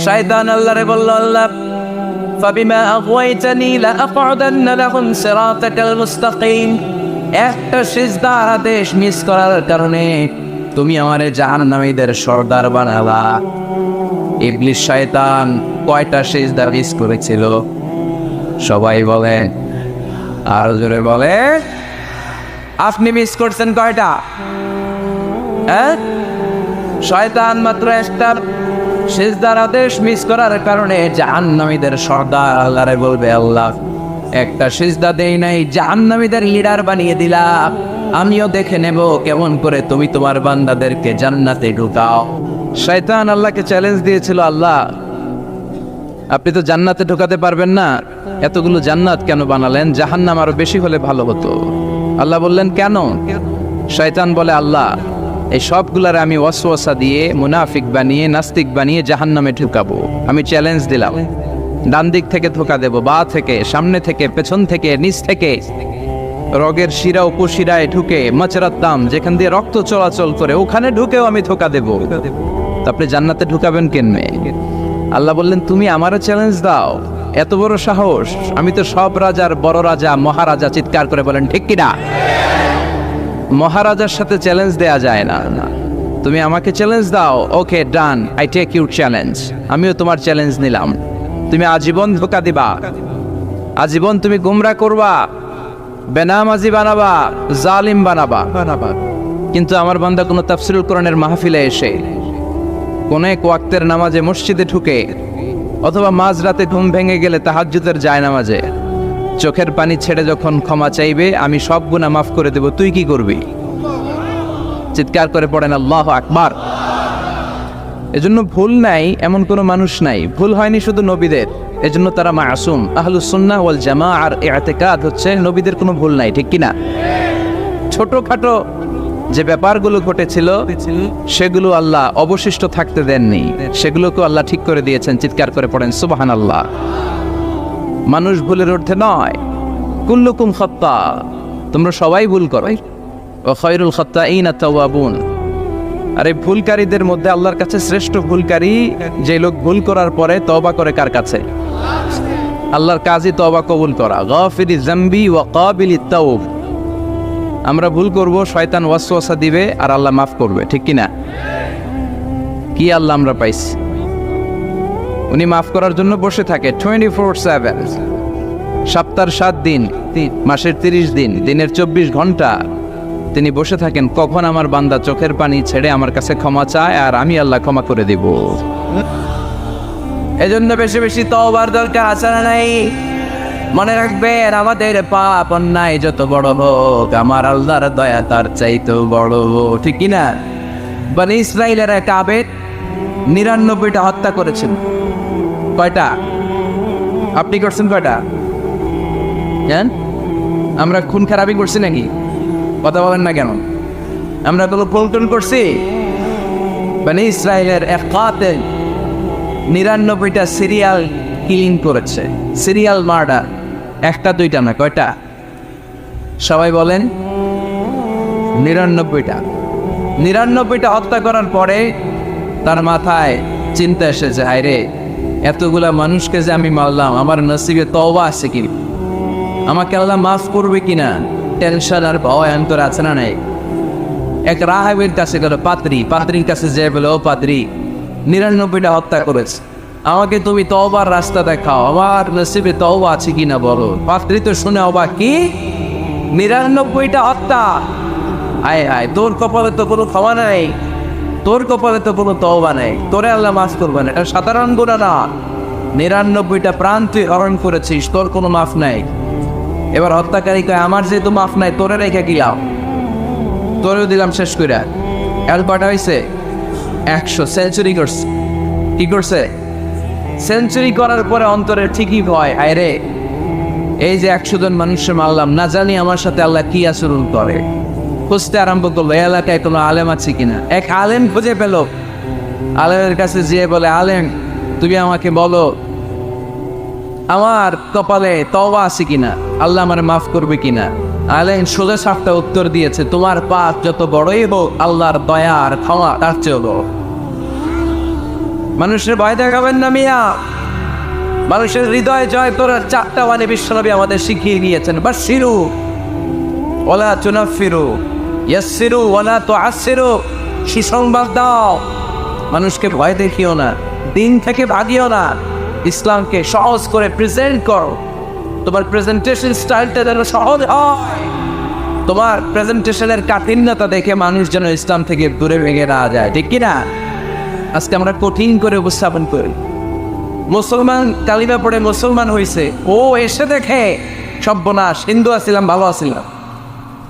শয়তান আল্লাহরে বলল, আল্লাহ ফাবিমা আগওয়াইতানি লাআকউদান্না লাহুম সিরাতাকাল মুস্তাকিম, একটা সিজদার আদেশ মিস করার কারণে তুমি আমারে জাহান্নামীদের সর্দার বানালা। ইবলিস শয়তান কয়টা সিজদা মিস করেছিল? সবাই বলে, আরো জোরে বলে, আপনি মিস করছেন কয়টা? শয়তান মাত্র একটা সিজদার আদেশ মিস করার কারণে জাহান্নামীদের সর্দার আল্লাহরে বলবে, আল্লাহ একটা সিজদা দেই নাই, জাহান্নামীদের লিডার বানিয়ে দিলা, আমিও দেখে নেব কেমন করে তুমি তোমার বান্দাদেরকে জান্নাতে ঢুকাও। শয়তান আল্লাহকে চ্যালেঞ্জ দিয়েছিল, আল্লাহ আপনি তো জান্নাতে ঢোকাতে পারবেন না, এতগুলো জান্নাত কেন বানালেন? জাহান্নাম আরো বেশি হলে ভালো হতো। আল্লাহ বললেন, কেন? শয়তান বলে, আল্লাহ এই সবগুলার আমি ওয়াসওয়াসা দিয়ে মুনাফিক বানিয়ে নাস্তিক বানিয়ে জাহান্নামে ঢুকাবো। আমি চ্যালেঞ্জ দিলাম, ডান দিক থেকে ধোকা দেব, বা থেকে, সামনে থেকে, পেছন থেকে, নিচ থেকে, রগের শিরা উপশিরায় ঢুকে, মাচরাত্তাম যেখান দিয়ে রক্ত চলাচল করে ওখানে ঢুকেও আমি ধোকা দেব। আপনি জান্নাতে ঢুকাবেন কেনমে? আল্লাহ বললেন, তুমি আমারও চ্যালেঞ্জ দাও, এত বড় সাহস? আমি তো সব রাজার বড় রাজা, মহারাজা। চিৎকার করে বলেন ঠিক কিনা? মহারাজার সাথে চ্যালেঞ্জ দেয়া যায় না। তুমি আমাকে চ্যালেঞ্জ দাও, ওকে ডান, আই টেক ইউর চ্যালেঞ্জ। আমিও তোমার চ্যালেঞ্জ নিলাম। তুমি আজীবন ধোকা দিবা, আজীবন তুমি গুমরা করবা, বেনামাজি বানাবা, জালিম বানাবা। কিন্তু আমার বান্দা কোনো তাফসীরুল কোরআনের মাহফিলে এসে কোন এক ওয়াক্তের নামাজে মসজিদে ঢুকে অথবা মাঝরাতে ঘুম ভেঙে গেলে তাহাজ্জুদের জায়নামাজে চোখের পানি ছেড়ে যখন ক্ষমা চাইবে, আমি সব গুনাহ মাফ করে দেব, তুই কি করবি? চিৎকার করে পড়েন আল্লাহু আকবার। এজন্য ভুল নাই এমন কোনো মানুষ নাই, ভুল হয়নি শুধু নবীদের, এজন্য তারা মাসুম। আহলুস সুন্নাহ ওয়াল জামাআর ইতিকাদ হচ্ছে নবীদের কোনো ভুল নাই, ঠিক কিনা? ছোটখাটো যে ব্যাপারগুলো ঘটেছিল সেগুলো আল্লাহ অবশিষ্ট থাকতে দেননি, সেগুলোকে আল্লাহ ঠিক করে দিয়েছেন। চিৎকার করে পড়েন সুবহানাল্লাহ। মানুষ ভুলের ঊর্ধ্বে নয়, কুল্লুকুম খাত্তা, তোমরা সবাই ভুল করো, ওয়া খায়রুল খাত্তাইনা তাওয়াবুন। আর এই ভুলকারীদের মধ্যে আল্লাহর কাছে শ্রেষ্ঠ ভুলকারী যে লোক ভুল করার পরে তওবা করে। কার কাছে? আল্লাহর কাজই তওবা কবুল করা। গাফিরিজ যামবি ওয়া কাবিলিত তাওব। আমরা ভুল করব, শয়তান ওয়াসওয়াসা দিবে আর আল্লাহ মাফ করবে, ঠিক কিনা? কি আল্লাহ আমরা পাইছি, উনি মাফ করার জন্য বসে থাকে 24/7, সপ্তাহের 7 দিন, মাসের 30 দিন, দিনের 24 ঘন্টা তিনি বসে থাকেন, কখন আমার বান্দা চোখের পানি ছেড়ে আমার কাছে ক্ষমা চায় আর আমি আল্লাহ ক্ষমা করে দেব। এজন্য বেশি বেশি তওবার দরকার আছে না নাই? মনে রাখবেন, আমাদের পাপ অন্যায় যত বড় হোক, আমার আল্লাহর দয়া তার চাইতেও বড়, ঠিক কিনা? বনি ইসরাইলের এক আবেদ 99টা হত্যা করেছেন। কয়টা? আপনি করছেন কয়টা? জান, আমরা খুন খারাপি করছি নাকি? কথা বলেন না কেন? আমরা তো পল্টন করছি। বনি ইসরাইলের এক কাতিল 99টা সিরিয়াল কিলিং করেছে, সিরিয়াল মার্ডার। একটা দুইটা না, কয়টা? সবাই বলেন 99টা। 99টা হত্যা করার পরে তার মাথায় চিন্তা এসেছে, হায়রে এতগুলা মানুষকে যে আমি মারলাম, আমার নসিবে তওবা আছে কি? আমাকে আল্লাহ মাফ করবে কিনা? টেনশন আর ভয় অন্তর আছে না নাই? এক রাহাবের কাছে গেল, পাত্রীর কাছে যে বলে, ও পাত্রী, 99টা হত্যা করেছে, আমাকে তুমি তওবার রাস্তা দেখাও, আমার নসিবে তওবা আছে কিনা বলো। পাত্রী তো শুনে অবাক, কি 99টা হত্যা? আয় হায়, তোর কপালে তো কোনো ক্ষমা নাই, তোর কপালে তো কোনো তওবা নাই, তোরে আল্লাহ মাফ করবে না। এটা সাধারণ গুনাহ না, 99টা প্রাণ তুই হরণ করেছিস, তোর কোনো মাফ নাই। এবার হত্যাকারী কয়, আমার যেহেতু মাফ নাই, তোরে রেখে গেলাম, তোরেও দিলাম শেষ করে। এর কটা হয়েছে? 100 সেঞ্চুরি করছে। কি করছে? সেঞ্চুরি করার পরে অন্তরে ঠিকই ভয়, আরে এই যে 100 জন মানুষের মারলাম, না জানি আমার সাথে আল্লাহ কি আচরণ করে। খুঁজতে আরম্ভ করলো এলাকায় কোনো আলেম আছে কিনা। এক আলেম খুঁজে পেল, আলেমের কাছে যেয়ে বলে, আলেম তুমি আমাকে বলো আমার কপালে তওবা আছে কিনা, আল্লাহ আমারে মাফ করবে কিনা। আলেম সোজা সাপটা উত্তর দিয়েছে, তোমার পাপ যত বড়ই হোক, আল্লাহর দয়া আর ক্ষমা তার চেয়েও বড়। মানুষের ভয় দেখাবেন না মিয়া। মানুষের হৃদয় জয় করার 4টা বাণী বিশ্বনবী আমাদের শিখিয়ে গিয়েছেন। বাশশিরু ওয়ালা তুনাফিরু, ইয়াসসিরু ওয়ালা তুআসসিরু। সুসংবাদ দাও, মানুষকে ভয় দেখিও না, দিন থেকে ভাগিও না, ইসলামকে সহজ করে প্রেজেন্ট করো। তোমার প্রেজেন্টেশন স্টাইলটা যেন সহজ হয়, তোমার প্রেজেন্টেশনের কাঠিন্যতা দেখে মানুষ যেন ইসলাম থেকে দূরে ভেঙে না যায়, ঠিক কিনা? আজকে আমরা কঠিন করে উপস্থাপন করি। মুসলমান কালিমা পড়ে মুসলমান হয়েছে, ও এসে দেখে সর্বনাশ, হিন্দু আসছিলাম ভালো আসছিলাম।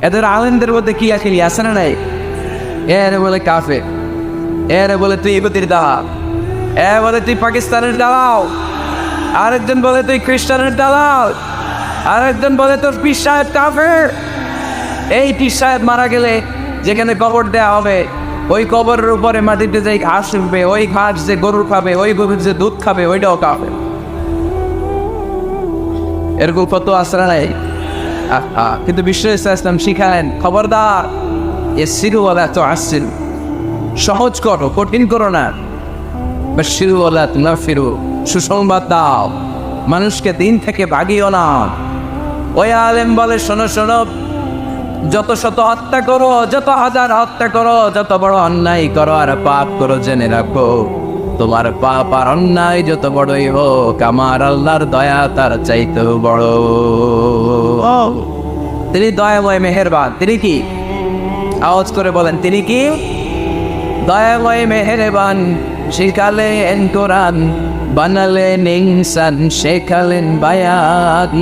এদের আলেমদের মধ্যে কি আখিলি আছে না নাই? এরে বলে কাফের, এরে বলে তুই ইহুদির দালাল, এ বলে তুই পাকিস্তানের দালাল, আরেকজন বলে তুই খ্রিস্টানের দালাল, আরেকজন বলে তোর পীর সাহেব কাফের। এই পীর সাহেব মারা গেলে যেখানে কবর দেওয়া হবে, ওই কবরের উপরে মাটিতে যে ঘাস উঠবে, ওই ঘাস যে গরুর খাবে, ওই গরুর যে দুধ খাবে, ওইটাও খাবে। এরকম কত আসরা নাই। কিন্তু বিশ্ব ইসলাম শিখালেন, খবরদার এ সিরুওয়ালা তো আসছেন, সহজ করো, কঠিন করো না। বাশশিরুওয়ালা তুনাফিরু, সুসংবাদ দাও, মানুষকে দিন থেকে ভাগিও না। ওই আলেম বলে, শোনো শোনো, যত শত হত্যা করো, যত হাজার হত্যা করো, যত বড় অন্যায় করো আর পাপ করো, জেনে রাখো তোমার পাপ আর অন্যায় যত বড়ই হোক, আমার আল্লাহর দয়া তার চাইতেও বড়। তিনি দয়াময় মেহেরবান। তিনি কি? আওয়াজ করে বলেন, তিনি কি? দয়াময় মেহেরবান। শিখালেন কোরআন, বানালেন ইনসান, শেখালেন বায়ান।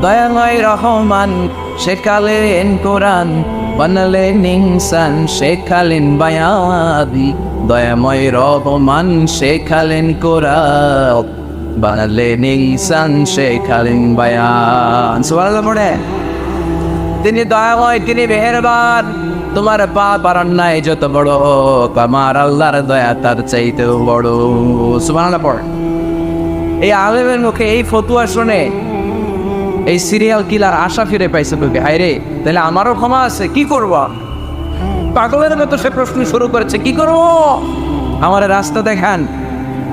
দয়াময় রহমান, শেখালেন কোরআন, বানালেন ইনসান, শেখালেন বায়ান। দয়াময় রহমান, শেখালেন কোরআন, বানালেন ইনসান, শেখালেন বায়ান। সুবহানাল্লাহ পড়ে। তিনি দয়াময়, তিনি মেহেরবান। তোমার পাপ আর অন্যায় যত বড় হোক, আমার আল্লাহর দয়া তার চাইতেও বড়। সুবহানাল্লাহ পড়ে। এই আলেমের মুখে এই ফতুয়া শুনে এই সিরিয়াল কিলার আশা ফিরে পাইছে বুকে। হায় রে, তাহলে আমারও ক্ষমা আছে, কি করব? পাগলের মতো সে প্রশ্ন শুরু করেছে, কি করব? আমার রাস্তা দেখান,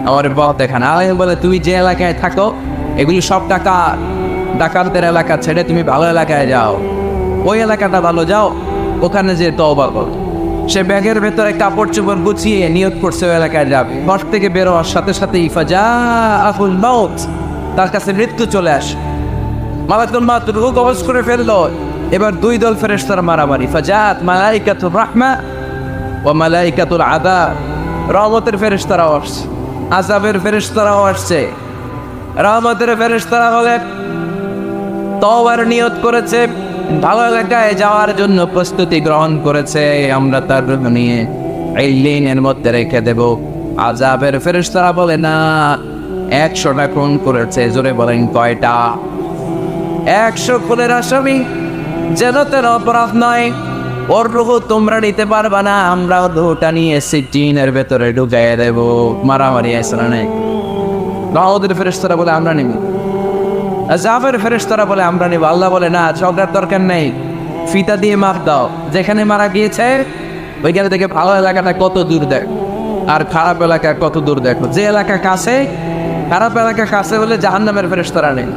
আমার পথ দেখান। আলেম বলে, তুমি যে এলাকায় থাকো এগুলি সব ডাকাত, ডাকাতের এলাকা ছেড়ে তুমি ভালো এলাকায় যাও, ওই এলাকাটা ভালো, যাও ওখানে যে তওবা করো। সে ব্যাগের ভেতরে কাপড় চোপড় গুছিয়ে নিয়ত করছে ওই এলাকায় যাবে। ঘর থেকে বের হওয়ার সাথে সাথে ইফাজাআহুল মাউত, তার কাছে মৃত্যু চলে আসে। মালাকুল মাউত রূহ কবজ করে ফেললো। এবার 2 দল ফেরেশতার মারামারি। ফাজাআত মালাইকাতুর রাহমা ওয়া মালাইকাতুল আযাব। রহমতের ফেরেশতারাও আসছে, আযাবের ফেরেশতারাও আসছে। রহমতের ফেরেশতারা হলে তওবার নিয়ত করেছে, ভালো এলাকায় যাওয়ার জন্য প্রস্তুতি গ্রহণ করেছে, আমরা তার রূহ নিয়ে ইল্লিনের মধ্যে রেখে দেব। আযাবের ফেরেশতারা বলে, না, 100টা খুন করেছে। জোরে বলেন, কয়টা? 100 খুনের আসামি, যেন তেন অপরাধ নয়। ওর রূহ তোমরা নিতে পারবা না, আমরা ওর রূহটা নিয়ে সিজিনের ভেতরে ঢুকাইয়া দেব। মারামারি আছে না নাই? রহমতের ফেরেশতারা বলে, আমরা নিব। আযাবের ফেরেশতারা বলে, আমরা নিব। আল্লাহ বলে, না, ঝগড়ার দরকার নেই, ফিতা দিয়ে মাপ দাও। যেখানে মারা গিয়েছে ওইখানে থেকে ভালো এলাকাটা কত দূর দেখো, আর খারাপ এলাকা কত দূর দেখো। যে এলাকা কাছে, খারাপ এলাকা কাছে বলে জাহান্নামের ফেরেশতারা নেই,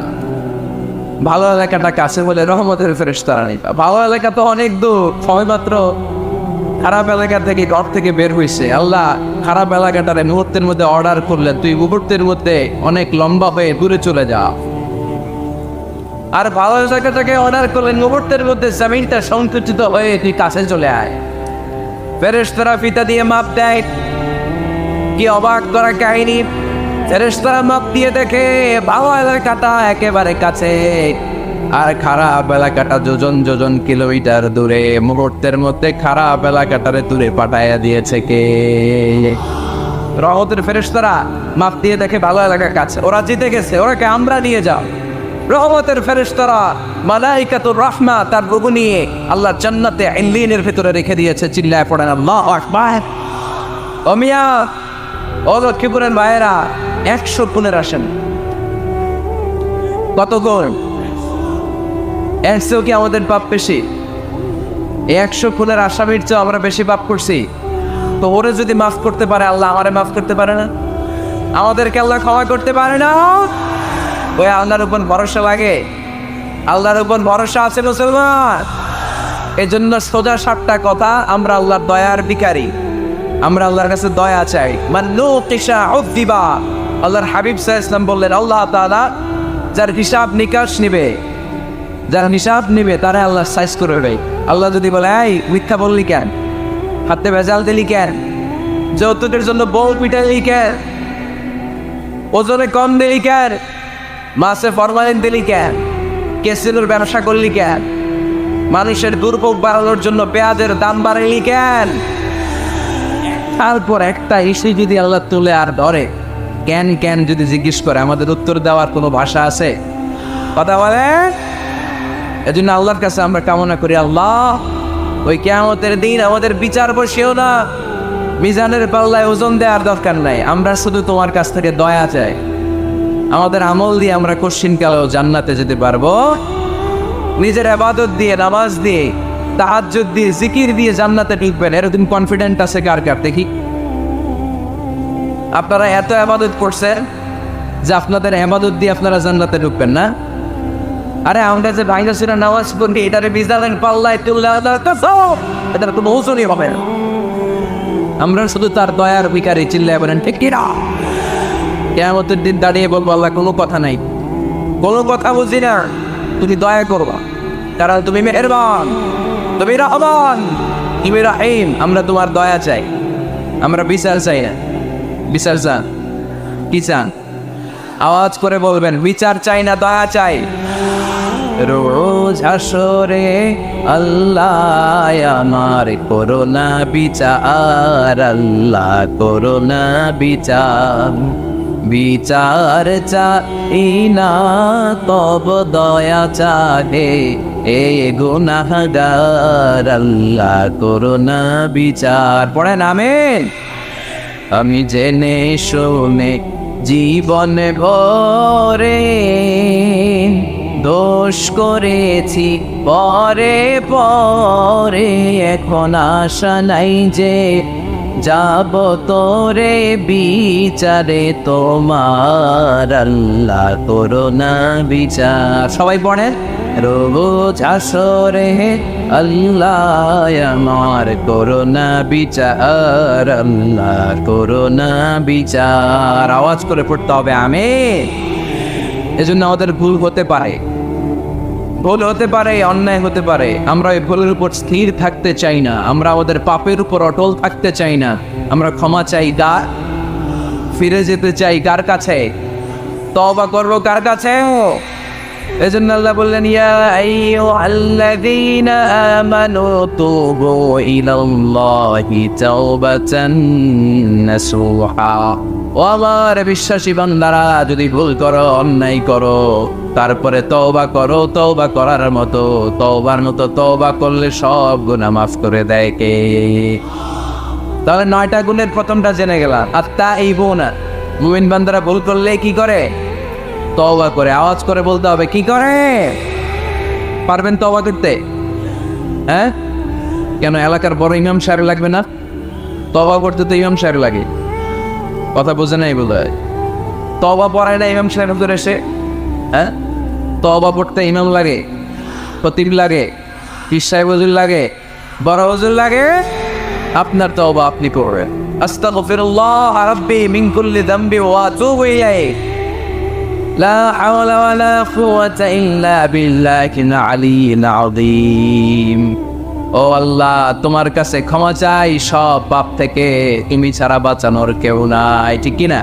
ভালো এলাকাটা কাছে বলে রহমতের ফেরেশতারা নেই। ভালো এলাকা তো অনেক দূর, সবেমাত্র খারাপ এলাকা থেকে ঘর থেকে বের হয়েছে। আল্লাহ খারাপ এলাকাটারে মুহূর্তের মধ্যে অর্ডার করলেন, তুই মুহূর্তের মধ্যে অনেক লম্বা হয়ে দূরে চলে যা। আর ভালো জায়গাটাকে অর্ডার করলেন, মুহূর্তের মধ্যে জমিনটা সংকুচিত হয়ে তুই কাছে চলে আয়। ফেরেশতারা ফিতা দিয়ে মাপ দেয়। কি অবাক করা কাহিনী! ফেরেশতারা মাপ দিয়ে দেখে ভালো এলাকাটা একেবারে কাছে, আর খারাপ এলাকাটা যোজন যোজন কিলোমিটার দূরে। মুহূর্তের মধ্যে খারাপ এলাকাটারে দূরে পাঠাইয়া দিয়েছে কে? রহমতের ফেরেশতারা মাপ দিয়ে দেখে ভালো এলাকা কাছে, ওরা জিতে গেছে, ওরাকে আমরা নিয়ে যাও। রহমতের ফেরেশতারা মালাইকাতুর রাহমা তার রূহ নিয়ে আল্লাহ জান্নাতে ইল্লিনের ভিতরে রেখে দিয়েছে। চিল্লায় পড়েন আল্লাহু আকবার। ও মিয়া, ও লক্ষ্মীপুরের ভাইয়েরা, 100 খুনের আসেন। কত গুণ? 100 কি আমাদের পাপ বেশি? 100 খুনের আসামির চেয়ে আমরা বেশি পাপ করছি। তো ওরে যদি মাফ করতে পারে আল্লাহ, আমারে মাফ করতে পারে না? আমাদেরকে আল্লাহ ক্ষমা করতে পারে না? ওই আল্লাহর উপর ভরসা লাগে? আল্লাহর উপর ভরসা আছে মুসলমান? এই জন্য সোজা সাতটা কথা, আমরা আল্লাহর দয়ার ভিখারি, আমরা আল্লাহর কাছে দয়া চাই। মান্নুকিশা উযিবা, আল্লাহর হাবিব সাল্লাল্লাহু আলাইহি ওয়াসাল্লাম বললেন, আল্লাহ তাআলা যার হিসাব নিকাশ নিবে, যার হিসাব নিবে তারা আল্লাহ সাইজ করবে। আল্লাহ যদি বলে, এই মিথ্যা বললি কেন, হাতে ভেজাল দিলি কেন, যৌতুকের জন্য বউ পিটালি কেন, ওজনে কম দিলি কেন, মাছে ফরমালিন দিলি কেন, কেসিনোর ব্যবসা করলি কেন, মানুষের দুর্ভোগ বাড়ানোর জন্য পেঁয়াজের দাম বাড়াইলি কেন, তারপর একটা ইস্যু যদি আল্লাহ তুলে আর ধরে কেন কেন যদি জিজ্ঞেস করে, আমাদের উত্তর দেওয়ার কোনো ভাষা আছে? কথা বলে? এজন্য আল্লাহর কাছে আমরা কামনা করি, আল্লাহ ওই কিয়ামতের দিন আমাদের বিচার বসেও না, মিজানের পাল্লায় ওজন দেওয়ার দরকার নাই, আমরা শুধু তোমার কাছ থেকে দয়া চাই। আমাদের আমল দিয়ে আমরা কশিনকালেও জান্নাতে যেতে পারবো, নিজের ইবাদত দিয়ে, নামাজ দিয়ে, তাহাজ্জুদ দিয়ে, জিকির দিয়ে জান্নাতে ঢুকবেন, এরকম কনফিডেন্ট আছে কার কার? দেখি। আপনারা এত ইবাদত করছেন যে আপনাদের ইবাদত দিয়ে আপনারা জান্নাতে ঢুকবেন না? আরে আমরা যে ভাইরা ছিল নামাজ পড়ি, এটারে মিজানের পাল্লায় তুললে এটার কোনো ওজনই হবে না। আমরা শুধু তার দয়ার ভিখারি, চিল্লায় বলেন ঠিক কিনা? কিয়ামতের দিন দাঁড়িয়ে বলবো, আল্লাহ কোনো কথা নাই, কোনো কথা বুঝি না, তুমি দয়া করবা, কারণ তুমি মেহেরবান, তুমি রহমান, তুমি রহিম। আমরা তোমার দয়া চাই, আমরা বিচার চাই না। বিচার চান? কি চান? আওয়াজ করে বলবেন, বিচার চাই না, দয়া চাই। রোজ হাসরে আল্লাহ আমার করোনা বিচার, আল্লাহ করোনা বিচার, বিচার চাই না তব দয়া চাহে এ গুনাহগার, আল্লাহ করোনা বিচার। পড়েন আমিন। আমি জেনে শুনে জীবন ভরে দোষ করেছি পরে পরে, এখন আশা নাই যে যাব তোরে বিচারে তোমার, আল্লাহ করোনা বিচার। সবাই পড়েন, রোজ আসরে আল্লাহ আমার করোনা বিচার, আল্লাহ করোনা বিচার। আওয়াজ করে পড়তে হবে আমিন। এজন্য আমাদের ভুল হতে পারে, ভুল হতে পারে, অন্যায় হতে পারে, আমরা ওই ভুলের উপর স্থির থাকতে চাই না, আমরা আমাদের পাপের উপর অটল থাকতে চাই না, আমরা ক্ষমা চাই, ফিরে যেতে চাই কার কাছে? তওবা করব কার কাছে? এজন্য আল্লাহ বললেন, ইয়া আইয়ুহাল্লাযীনা আমানু তুবু ইলাল্লাহি তাওবাতান নাসুহা। ও আমার বিশ্বাসী বান্দারা, যদি ভুল করো, অন্যায় করো, তারপরে তওবা করো, তওবা করার মতো, তওবার মতো তওবা করলে সব গুনাহ মাফ করে দেয় কে? তাহলে 9টা গুণের প্রথমটা জেনে গেলাম। আত-তাইবুনা, মুমিন বান্দারা ভুল করলে কি করে? তওবা করে। আওয়াজ করে বলতে হবে, কি করে? পারবেন তওবা করতে? হ্যাঁ, কেন এলাকার বড় ইমাম সাহেব লাগবে না? তওবা করতে তো ইমাম সাহেব লাগে। কথা বোঝে নাই বলে তওবা পড়ায় না ইমাম সাহেব হুজুর এসে? হ্যাঁ, তওবা পড়তে ইমাম লাগে, খতিব লাগে, পীর সাহেব হুজুর লাগে, বড় হুজুর লাগে। আপনার তওবা আপনি পড়বেন। আস্তাগফিরুল্লাহ রাব্বি মিন কুল্লি যামবি ওয়া আতুবু ইলাইহি, লা হাওলা ওয়ালা কুওয়াতা ইল্লা বিল্লাহিল আলিয়্যিল আযীম। ও আল্লাহ, তোমার কাছে ক্ষমা চাই সব পাপ থেকে, তুমি ছাড়া বাঁচানোর কেউ নাই। ঠিক কিনা?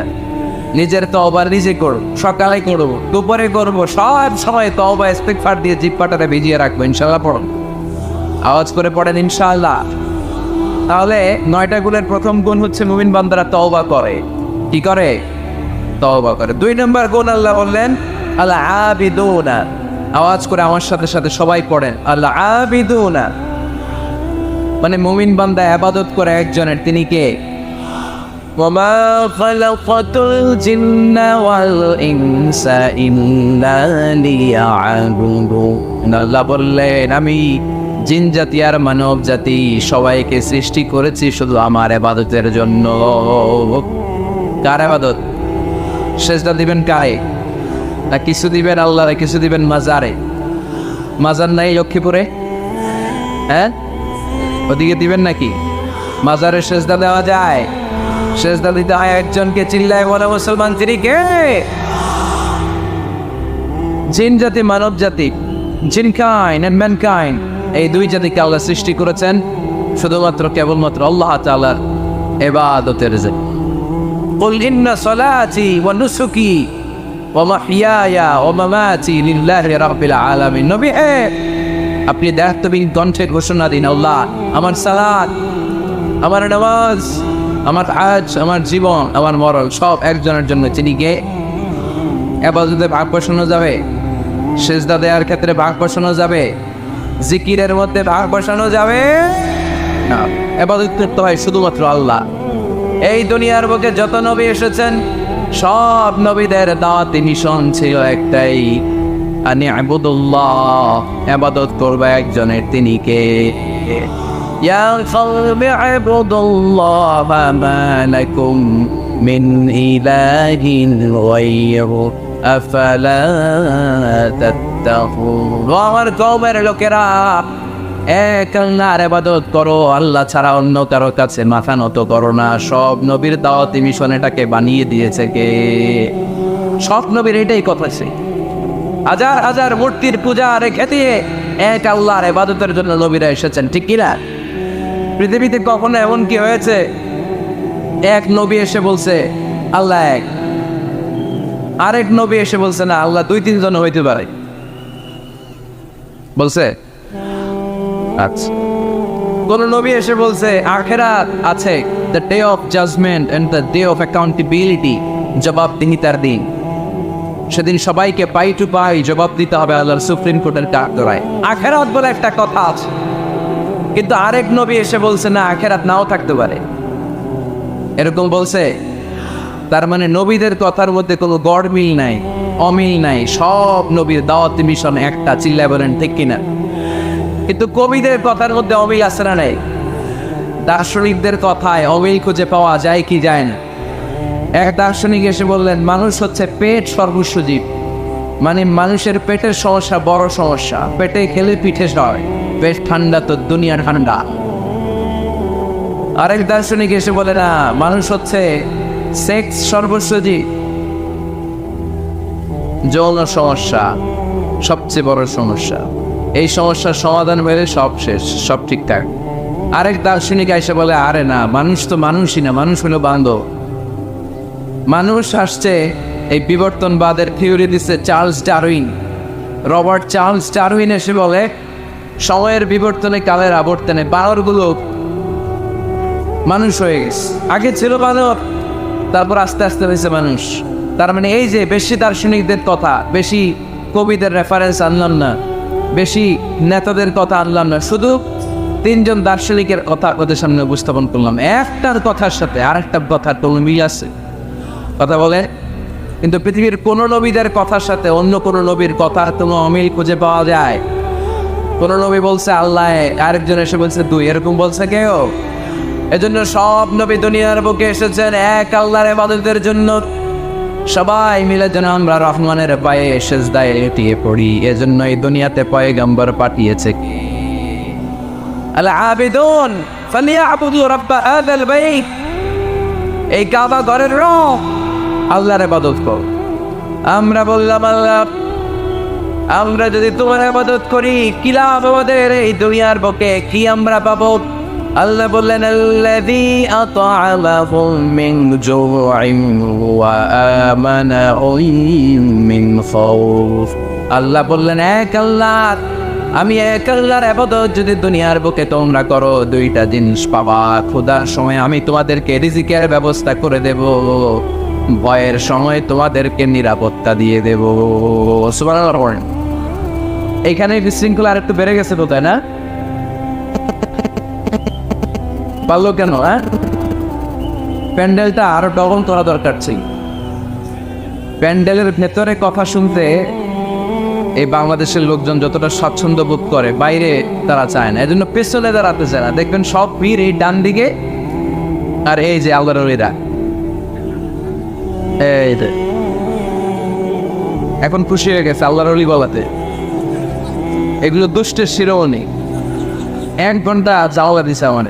নিজের তওবা নিজে করো, সকালে করব, দুপুরে করব, সব সময় তওবা ইস্তিগফার দিয়ে জিহ্বাটারে ভিজিয়ে রাখবো। ইনশাআল্লাহ পড়ুন, আওয়াজ করে পড়েন ইনশাআল্লাহ। তাহলে 9টা গুণের প্রথম গুণ হচ্ছে মুমিন বান্দারা তওবা করে। কি করে? তওবা করে। 2 নম্বর গুণ আল্লাহ বললেন আল আবিদুনা। আওয়াজ করে আমার সাথে সাথে সবাই পড়েন, আল আবিদুনা মানে মুমিন বান্দা ইবাদত করে একজনের, তিনি কে? ওয়ামা খালাকাতুল জিন্না ওয়াল ইনসা ইল্লা লিয়াবুদুন। আল্লাহ বললেন, আমি জিন জাতি আর মানব জাতি সবাইকে সৃষ্টি করেছি শুধু আমার ইবাদতের জন্য। কার ইবাদত? সেজদা দিবেন কারে? না কিছু দিবেন আল্লাহরে, কিছু দিবেন মাজারে? মাজার নাই লক্ষ্মীপুরে? হ্যাঁ, ওদিকে দিবেন নাকি? মাজারে সেজদা দেওয়া যায়? সেজদা দিতে হয় একজনকে। চিল্লায় বলে মুসলমান, তিনি কে? জিন জাতি, মানব জাতি, জিন কাইন্ড এন্ড ম্যানকাইন্ড, এই দুই জাতিকে আল্লাহ সৃষ্টি করেছেন শুধুমাত্র কেবলমাত্র আল্লাহ তাআলার ইবাদতের জন্য। কুল ইন্না সলাতি ওয়া নুসুকি ওয়া মাহইয়ায়া ওয়া মামাতি লিল্লাহি রাব্বিল আলামিন। নবী হে, আপনি দায়িত্বহীন কণ্ঠে ঘোষণা দিন, আল্লাহ, আমার সালাত, আমার নামাজ, আমার হজ, আমার জীবন, আমার মরণ সব একজনের জন্য। তিনি কে? ইবাদতে ভাগ বসানো যাবে? সেজদা দেওয়ার ক্ষেত্রে ভাগ বসানো যাবে? জিকিরের মধ্যে ভাগ বসানো যাবে না। ইবাদত করতে হয় শুধুমাত্র আল্লাহ। এই দুনিয়ার বুকে যত নবী এসেছেন সব নবীদের দাওয়াতি মিশন ছিল একটাই, আনি আবুদুল্লাহ, ইবাদত করবে একজনের, তিনি কে? ইয়া কওমি আবুদুল্লাহ মা লাকুম মিন ইলাহিন গায়রু আফালা তাত্তাকুন। আমার কওমের লোকেরা, এক আল্লাহর ইবাদত করো, আল্লাহ ছাড়া অন্য কারো কাছে মাথা নত করো না। সব নবীর দাওয়াতি মিশন এটাকে বানিয়ে দিয়েছে কে? সব নবীর এটাই কথা ছিল। হাজার হাজার মূর্তির পূজা রেখে দিয়ে এক আল্লাহর ইবাদতের জন্য নবীরা এসেছেন, ঠিক কিনা? পৃথিবীতে কখনো এমন কি হয়েছে এক নবী এসে বলছে আল্লাহ এক, আরেক নবী এসে বলছে না আল্লাহ দুই তিনজন হইতে পারে? বলছে? আচ্ছা, কোন নবী এসে বলছে আখিরাত আছে, the day of judgement and the day of accountability, জবাবদিহিতার দিন, সেদিন সবাইকে পাই টু পাই জবাব দিতে হবে আল্লাহর সুপ্রিম কোর্টের কাঠগড়ায়। আখিরাত বলে একটা কথা আছে, কিন্তু আরেক নবী এসে বলছে না আখিরাত নাও থাকতে পারে, এরকম বলছে। তার মানে নবীদের কথার মধ্যে কোনো গড়মিল নাই, অমিল নাই। সব নবীর দাওয়াতি মিশন একটা, চিল্লায় বলেন ঠিক কিনা? কিন্তু কবিদের কথার মধ্যে অমিল আছে না নাই? দার্শনিকদের কথায় অমিল খুঁজে পাওয়া যায় কি যায় না? এক দার্শনিক এসে বললেন মানুষ হচ্ছে পেট সর্বস্ব জীব, মানে মানুষের পেটের সমস্যা বড় সমস্যা, পেটে খেলে পিঠে সয়, পেট ঠান্ডা তো দুনিয়া ঠান্ডা। আরেক দার্শনিক এসে বলে না, মানুষ হচ্ছে সেক্স সর্বস্ব জীব, যৌন সমস্যা সবচেয়ে বড় সমস্যা, এই সমস্যার সমাধান হলে সব শেষ, সব ঠিকঠাক। আরেক দার্শনিক এসে বলে আরে না, মানুষ তো মানুষই না, মানুষ হলো বান্ধব। মানুষ আসছে এই বিবর্তনবাদের থিওরি দিচ্ছে Charles Darwin, Robert Charles Darwin এসে বলে সময়ের বিবর্তনে কালের আবর্তনে বানরগুলো মানুষ হয়ে গেছে। আগে ছিল বানর, তারপর আস্তে আস্তে হয়েছে মানুষ। তার মানে এই যে বেশি দার্শনিকদের কথা, বেশি কবিদের রেফারেন্স আনলাম না, বেশি নেতাদের কথা আনলাম না, শুধু তিনজন দার্শনিকের কথা ওদের সামনে উপস্থাপন করলাম। একটার কথার সাথে আরেকটার কথার কোনো মিল আছে? কথা বলে। কিন্তু পৃথিবীর কোন নবীদের কথার সাথে অন্য কোন নবীর কথার কোনো অমিল খুঁজে পাওয়া যায়? কোন নবী বলছে আল্লাহ, আরেকজন এসে বলছে দুই, এরকম বলছে কেউ? এজন্য সব নবী দুনিয়ার বুকে এসেছেন এক আল্লাহর ইবাদতের জন্য। সবাই মিলে যেন আমরা রহমানের পায়ে সেজদায় লেটিয়ে পড়ি। এজন্য এই দুনিয়াতে পয়গম্বর পাঠিয়েছে কে? আল আবিদুন ফালিয়াবুদু রাব্ব হাযাল বাইত, এই কাবা ঘরের রব আল্লাহর ইবাদত কর। আমরা বললাম আল্লাহ, আমরা যদি তোমার ইবাদত করি কি লাভ আমাদের এই দুনিয়ার বুকে, কি আমরা পাবো? আল্লাহ বললেন আল্লাযী আত'আমাহুম মিন জু'ইন ওয়া আমানাহুম মিন খাউফ। আল্লাহ বললেন এক আল্লাহ, আমি এক আল্লাহর ইবাদত যদি দুনিয়ার বুকে তোমরা করো দুইটা জিনিস পাবা। ক্ষুধার সময় আমি তোমাদেরকে রিজিকের ব্যবস্থা করে দেব, ভয়ের সময় তোমাদেরকে নিরাপত্তা দিয়ে দেব। সুবহানাল্লাহ। এখানে বিশৃঙ্খলা আর একটু বেড়ে গেছে তো, তাই না? পারলো কেন? হ্যাঁ, প্যান্ডেলটা আরো ডবল করা দরকার ছিল। প্যান্ডেলের ভেতরে কথা শুনতে এই বাংলাদেশের লোকজন যতটা স্বাচ্ছন্দ্য বোধ করে, বাইরে তারা চায় না। এজন্য পেছনে দাঁড়াতে চায় না। দেখবেন সব ভিড় এই ডান দিকে, আর এই যে আল্লাহর ওলিরা, এই যে এখন খুশি হয়ে গেছে আল্লাহর ওলি বলাতে। এগুলো দুষ্টের শিরোমণি। 1 ঘন্টা জাওলা দিছে আমার,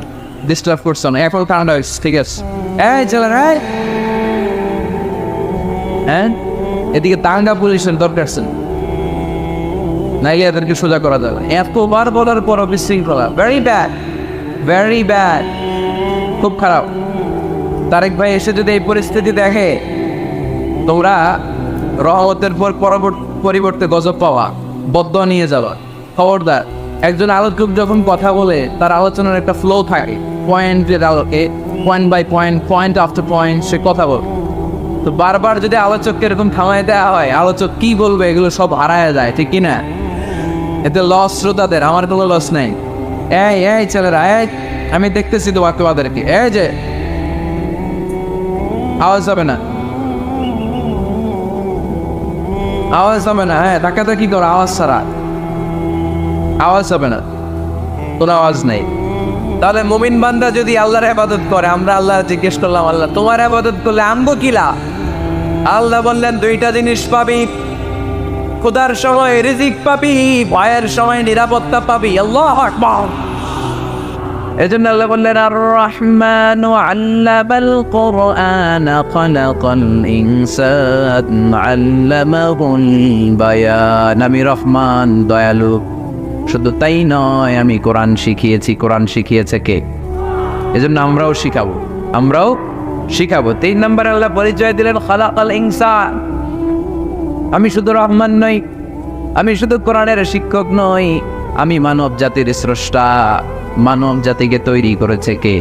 ডিস্টার্ব করছে না। এখন ঠান্ডা হয়েছে, ঠিক আছে। এই চলে রায়, হ্যাঁ এদিকে তাঙ্গা পুলিশের দরকার আছে, নাইলে এদেরকে সোজা করা যাবে। এতবার বলার পর বিশৃঙ্খলা, ভেরি ব্যাড, ভেরি ব্যাড, খুব খারাপ। তারেক ভাই এসে যদি এই পরিস্থিতি দেখে, তোমরা রহমতের পর পরিবর্তে গজব পাওয়া, বদদোয়া নিয়ে যাওয়া। খবরদার, একজন আলোচক যখন কথা বলে তার আলোচনার একটা ফ্লো থাকে, পয়েন্টের আলোকে, point by point, point after point সে কথা বলে। তো বারবার যদি আলোচককে এরকম থামাই দেওয়া হয়, আলোচক কি বলবে এগুলো সব হারায় যায়, ঠিক কিনা? এতে লস শ্রোতাদের, আমার কোনো লস নেই। এই ছেলেরা, আমি দেখতেছি তোমাদেরকে, এই যে আওয়াজ হবে না, আওয়াজ হবে না। হ্যাঁ তাকাতে কি করো, আওয়াজ ছাড়া আওয়াজ হবে না, কোনো আওয়াজ নেই। তাহলে মুমিন বান্দা যদি আল্লাহর ইবাদত করে, আমরা আল্লাহ জিজ্ঞেস করলাম, আল্লাহ তোমার ইবাদত করলে আমগো কিলা? আল্লাহ বললেন 2টা জিনিস পাবি, খোদার সময় রিজিক পাবি, ভয়ের সময় নিরাপত্তা পাবি। আল্লাহু আকবার। এজন্য আল্লাহ বললেন আর রহমানু আল্লামাল কুরআন খালাকাল ইনসান আল্লামাহুল বায়ান। আমি রহমান, দয়ালু। শুধু তাই নয়, আমি কোরআন শিখিয়েছি। কোরআন শিখিয়েছে কে? এজন্য আমরাও শিখাবো, আমরাও শিখাবো। 3 নম্বরে আল্লাহ পরিচয় দিলেন খালাকাল ইনসান। আমি শুধু রহমান নই, আমি শুধু কোরআনের শিক্ষক নই, আমি মানব জাতির স্রষ্টা। মানব জাতিকে তৈরি করেছে কে?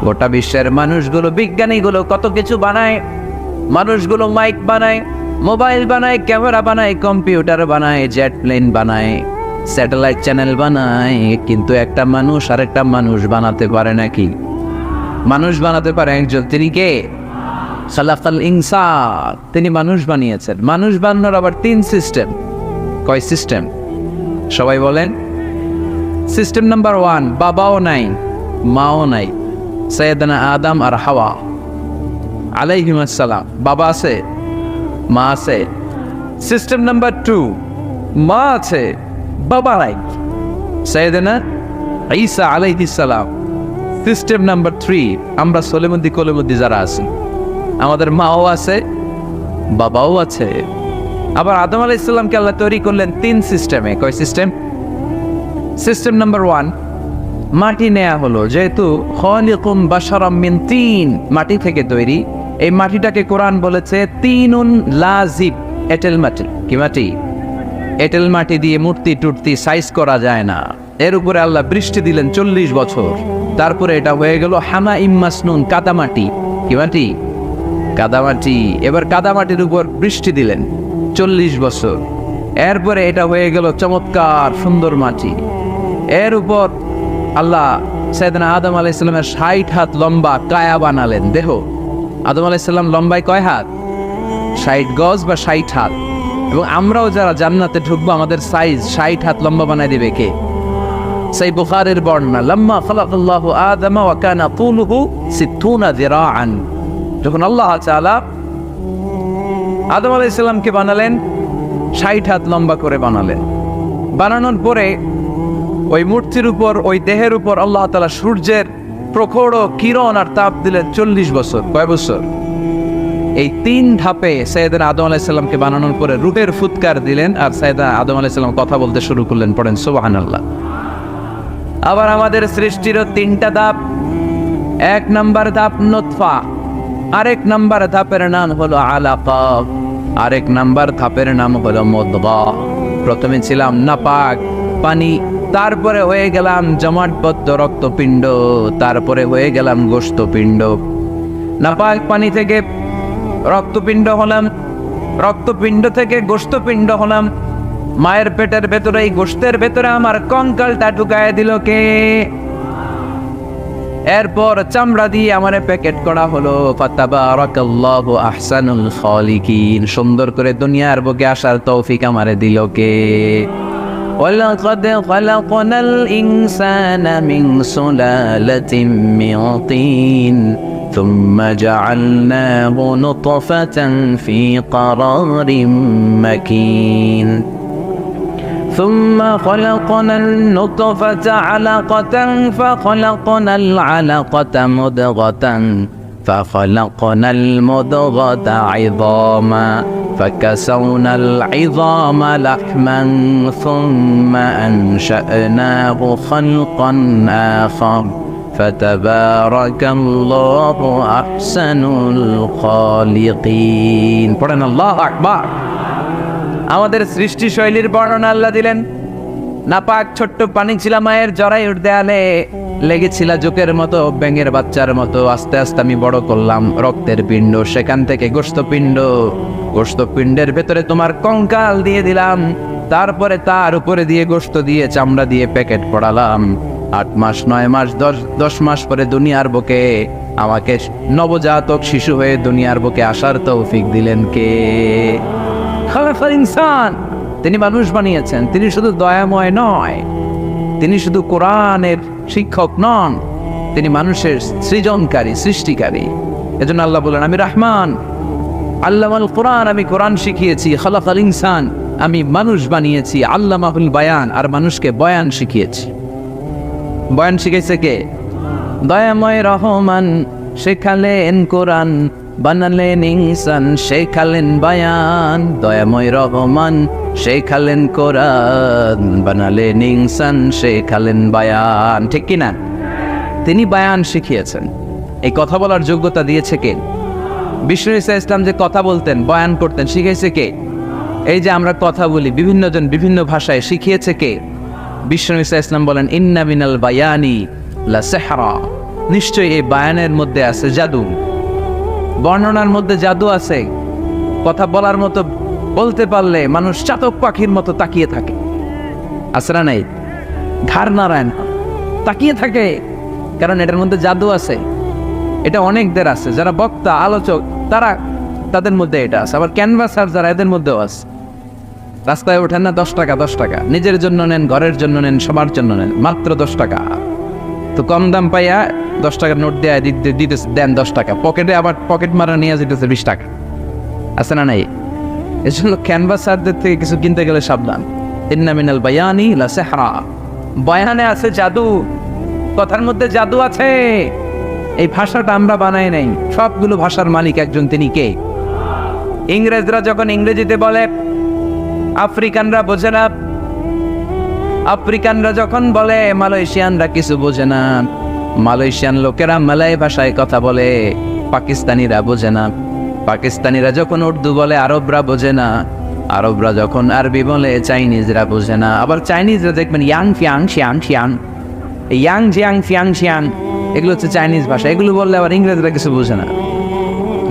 গোটা বিশ্বের মানুষগুলো, বিজ্ঞানীগুলো কত কিছু বানায়। মানুষগুলো মাইক বানায়, মোবাইল বানায়, ক্যামেরা বানায়, কম্পিউটার বানায়, জেট প্লেন বানায়, স্যাটেলাইট চ্যানেল বানায়, কিন্তু একটা মানুষ আর একটা মানুষ বানাতে পারে নাকি? মানুষ বানাতে পারে একজন, তিনি কে? খালাকাল ইনসান, তিনি মানুষ বানিয়েছেন। মানুষ বানানোর আবার 3 সিস্টেম। কয় সিস্টেম? সবাই বলেন। সিস্টেম নাম্বার 1, বাবাও নাই, মাও নাই, সাইয়েদানা আদম আর হাওয়া আলাইহিস সালাম। বাবা আছে, মা আছে। সিস্টেম নাম্বার 2, মা আছে, বাবা নাই, সাইয়েদানা ঈসা আলাইহিস সালাম। সিস্টেম নাম্বার 3, আমরা সলিমুদ্দি কলিমুদ্দি যারা আছি, আমাদের মাও আছে, বাবাও আছে। আবার আদম আলাইহিস সালামকে আল্লাহ তৈরি করলেন 3 সিস্টেমে। কয় সিস্টেম? সিস্টেম নাম্বার 1, মাটি নেয়া হলো। যেহেতু খালিকুম বাশারাম মিন তিন, মাটি থেকে তৈরি। এই মাটিটাকে কোরআন বলেছে তিনুন লাজিব, এঁটেল মাটি। কি মাটি? এঁটেল মাটি দিয়ে মূর্তি টুর্তি সাইজ করা যায় না। এর উপরে আল্লাহ বৃষ্টি দিলেন 40 বছর। তারপরে এটা হয়ে গেল হামা ইম্মাসনুন, কাদামাটি। কি মাটি? কাদামাটি। এবার কাদামাটির উপর বৃষ্টি দিলেন 40 বছর। এরপরে এটা হয়ে গেল চমৎকার সুন্দর মাটি। এর উপর আল্লাহ সাইয়েদনা আদম আলাইহিস সালামের 60 হাত লম্বা কায়া বানালেন, দেহ। আদম আলাইহিস সালাম লম্বায় কয় হাত? 60 গজ বা 60 হাত। এবং আমরাও যারা জান্নাতে ঢুকবো, আমাদের সাইজ 60 হাত লম্বা বানায় দিবে কে? সেই বুখারীর বর্ণনা, লাম্মা খালাকাল্লাহু আদম ওয়া কানা তুলুহু 60 যিরাআন। যখন আল্লাহ তাআলা আদম আলাইহিস সালামকে বানালেন, 60 হাত লম্বা করে বানালেন। বানানোর পরে ওই মূর্তির উপর, ওই দেহের উপর আল্লাহ তাআলা সূর্যের প্রখর কিরণ আর তাপ দিলেন 40 বছর। কয় বছর? এই 3 ধাপে সাইয়েদনা আদম আলাইহিস সালামকে বানানোর পরে রূহের ফুৎকার দিলেন, আর সাইয়েদনা আদম আলাইহিস সালাম কথা বলতে শুরু করলেন। পড়েন সুবহানাল্লাহ। আবার আমাদের সৃষ্টিরও 3টা ধাপ। 1 নাম্বার ধাপ নুতফা, আরেক নাম্বার ধাপের নাম হলো আলাকা, আরেক নাম্বার ধাপের নাম হলো মুদগা। প্রথমে ছিলাম নাপাক পানি, তারপরে হয়ে গেলাম জমাটবদ্ধ রক্তপিণ্ড, তারপরে হয়ে গেলাম গোশতপিণ্ড। নাপাক পানি থেকে রক্তপিণ্ড হলাম, রক্তপিণ্ড থেকে গোশতপিণ্ড হলাম। মায়ের পেটের ভেতরে, এই গোশতের ভেতরে আমার কঙ্কালটা ঢুকায় দিল কে? এরপর চামড়া দিয়ে আমারে প্যাকেট করা হলো। ফাতাবারাকাল্লাহু আহসানুল খালিকিন। সুন্দর করে দুনিয়ার বুকে আসার তৌফিক আমারে দিল কে? وَلَقَدْ خَلَقْنَا الْإِنسَانَ مِنْ سُلَالَةٍ مِنْ طِينٍ ثُمَّ جَعَلْنَاهُ نُطْفَةً فِي قَرَارٍ مَكِينٍ ثم خلقنا النطفة علقة فخلقنا العلقة مضغة فخلقنا المضغة عظاما فكسونا العظام لحما ثم أنشأناه خلقا آخر فتبارك الله أحسن الخالقين পড়েন আল্লাহু আকবার। আমাদের সৃষ্টি শৈলীর বর্ণনা আল্লাহ দিলেন। নাপাক ছোট্ট পানি ছিল মায়ের জরায়ুর দেয়ালে, লেগেছিল জোকের মতো, ব্যাঙের বাচ্চার মতো। আস্তে আস্তে আমি বড় করলাম রক্তের পিণ্ড, সেখান থেকে গোশতপিণ্ড, গোশতপিণ্ডের ভেতরে তোমার কঙ্কাল দিয়ে দিলাম, তারপরে তার উপরে দিয়ে গোশত দিয়ে চামড়া দিয়ে প্যাকেট পড়ালাম। 8 মাস 9 মাস 10 মাস পরে দুনিয়ার বুকে আমাকে নবজাতক শিশু হয়ে দুনিয়ার বুকে আসার তৌফিক দিলেন কে? খালাকাল ইনসান, তিনি মানুষ বানিয়েছেন। তিনি শুধু দয়াময় নয়, তিনি শুধু কোরআনের শিক্ষক নন, তিনি মানুষের সৃজনকারী, সৃষ্টিকারী। এজন্য আল্লাহ বলেন, আমি রহমান, আল্লামাল কোরআন, আমি কোরআন শিখিয়েছি। খালাকাল ইনসান, আমি মানুষ বানিয়েছি। আল্লামাহুল বায়ান, আর মানুষকে বয়ান শিখিয়েছি। বয়ান শিখেছে কে? দয়াময় রহমান শেখালেন কোরআন, বানালেন ইনসান শেখালেন বায়ান। দয়াময় রহমান শেখালেন কোরআন, বানালেন ইনসান শেখালেন বায়ান। ঠিক কিনা? তিনি বায়ান শিখিয়েছেন। এই কথা বলার যোগ্যতা দিয়েছে কে? বিষ্ণু ঈসা ইসলাম যে কথা বলতেন, বয়ান করতেন, শিখিয়েছে কে? এই যে আমরা কথা বলি বিভিন্ন জন বিভিন্ন ভাষায়, শিখিয়েছে কে? বিষ্ণু ঈসা ইসলাম বলেন, ইন্না মিনাল বায়ানি লা সিহরা, নিশ্চয়ই এই বায়ানের মধ্যে আছে জাদু, বর্ণনার মধ্যে জাদু আছে। কথা বলার মতো, বলতে পারলে মানুষ চাতক পাখির মতো তাকিয়ে থাকে। আছে না নাই? ঘাড় নাড়ায় না, তাকিয়ে থাকে, কারণ এটার মধ্যে জাদু আছে। এটা অনেকদের আছে, যারা বক্তা আলোচক তাদের মধ্যে এটা আছে। আবার ক্যানভাসার যারা, এদের মধ্যেও আছে। রাস্তায় ওঠেন না 10 টাকা 10 টাকা, নিজের জন্য নেন, ঘরের জন্য নেন, সবার জন্য নেন, মাত্র 10 টাকা। তো কম দাম পাইয়া 10 টাকার নোট দেয় দিতেছে, দেন 10 টাকা, পকেটে আবার পকেট মারা নিয়ে যেতেছে 20 টাকা। আছে না নাই? এই জন্য ক্যানভাসারদের থেকে কিছু কিনতে গেলে সাবধান। ইন্না মিনাল বায়ানি লা সিহরা, বয়ানে আছে জাদু, কথার মধ্যে জাদু আছে। এই ভাষাটা আমরা বানাই নাই, সবগুলো ভাষার মালিক একজন, তিনি কে? ইংরেজরা যখন ইংরেজিতে বলে, আফ্রিকানরা বোঝে না। আফ্রিকানরা যখন বলে, মালয়েশিয়ানরা কিছু বোঝে না। মালয়েশিয়ান লোকেরা মালয় ভাষায় কথা বলে, পাকিস্তানিরা বোঝে না। পাকিস্তানিরা যখন উর্দু বলে, আরবরা বোঝে না। আরবরা যখন আরবি বলে, চাইনিজরা বোঝে না। আবার চাইনিজরা দেখবেন ইয়াং ফিয়াং শিয়াং শিয়াং, ইয়াং জিয়াং ফিয়াং শিয়াং, এগুলো হচ্ছে চাইনিজ ভাষা। এগুলো বললে আবার ইংরেজরা কিছু বোঝে না।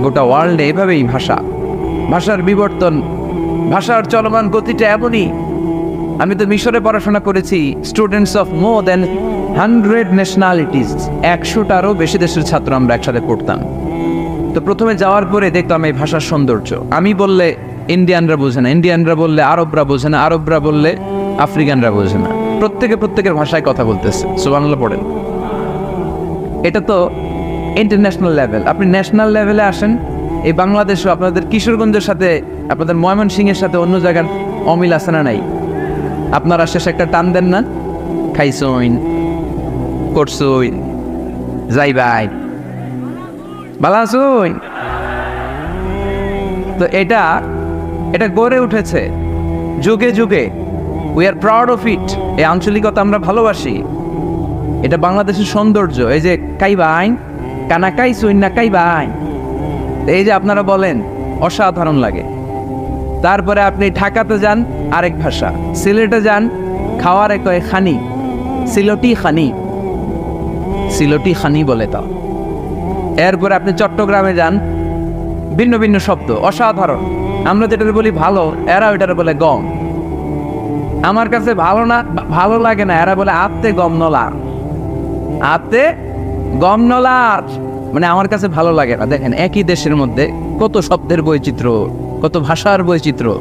গোটা ওয়ার্ল্ডে এভাবেই ভাষার বিবর্তন, ভাষার চলমান গতিটা এমনই। আমি তো মিশরে পড়াশোনা করেছি, students of more than 100 nationalities, 100টারও বেশি দেশের ছাত্র আমরা একসাথে পড়তাম। তো প্রথমে যাওয়ার পরে দেখতাম এই ভাষার সৌন্দর্য। আমি বললে ইন্ডিয়ানরা বোঝে না, ইন্ডিয়ানরা বললে আরবরা বোঝে না, আরবরা বললে আফ্রিকানরা বোঝে না। প্রত্যেকের ভাষায় কথা বলতেছে। সুবহানাল্লাহ পড়েন। এটা তো ইন্টারন্যাশনাল লেভেল। আপনি ন্যাশনাল লেভেলে আসেন, এই বাংলাদেশও আপনাদের কিশোরগঞ্জের সাথে, আপনাদের ময়মনসিংহের সাথে অন্য জায়গার অমিল আছে না নাই? আপনারা শেষে একটা টান দেন না, খাইছইন, করছইন, যাইবাই, ভালো আছইন। তো এটা গড়ে উঠেছে যুগে যুগে। We are proud of it. এই আঞ্চলিকতা আমরা ভালোবাসি, এটা বাংলাদেশের সৌন্দর্য। এই যে কাইবাইন, কানা কাইছইন না কাইবাইন, এই যে আপনারা বলেন, অসাধারণ লাগে। তারপরে আপনি ঢাকাতে যান, আরেক ভাষা। সিলেটে যান, খাওয়ার কয় খানি, সিলটি খানি, সিলটি খানি বলে তা। এরপরে আপনি চট্টগ্রামে যান, ভিন্ন ভিন্ন শব্দ, অসাধারণ। আমরা যেটা বলি ভালো, এরা ওইটার বলে গম। আমার কাছে ভালো লাগে না, এরা বলে আত্তে গম নলার, আত্তে গম নলার, মানে আমার কাছে ভালো লাগে না। দেখেন, একই দেশের মধ্যে কত শব্দের বৈচিত্র্য, কত ভাষার বৈচিত্র্য।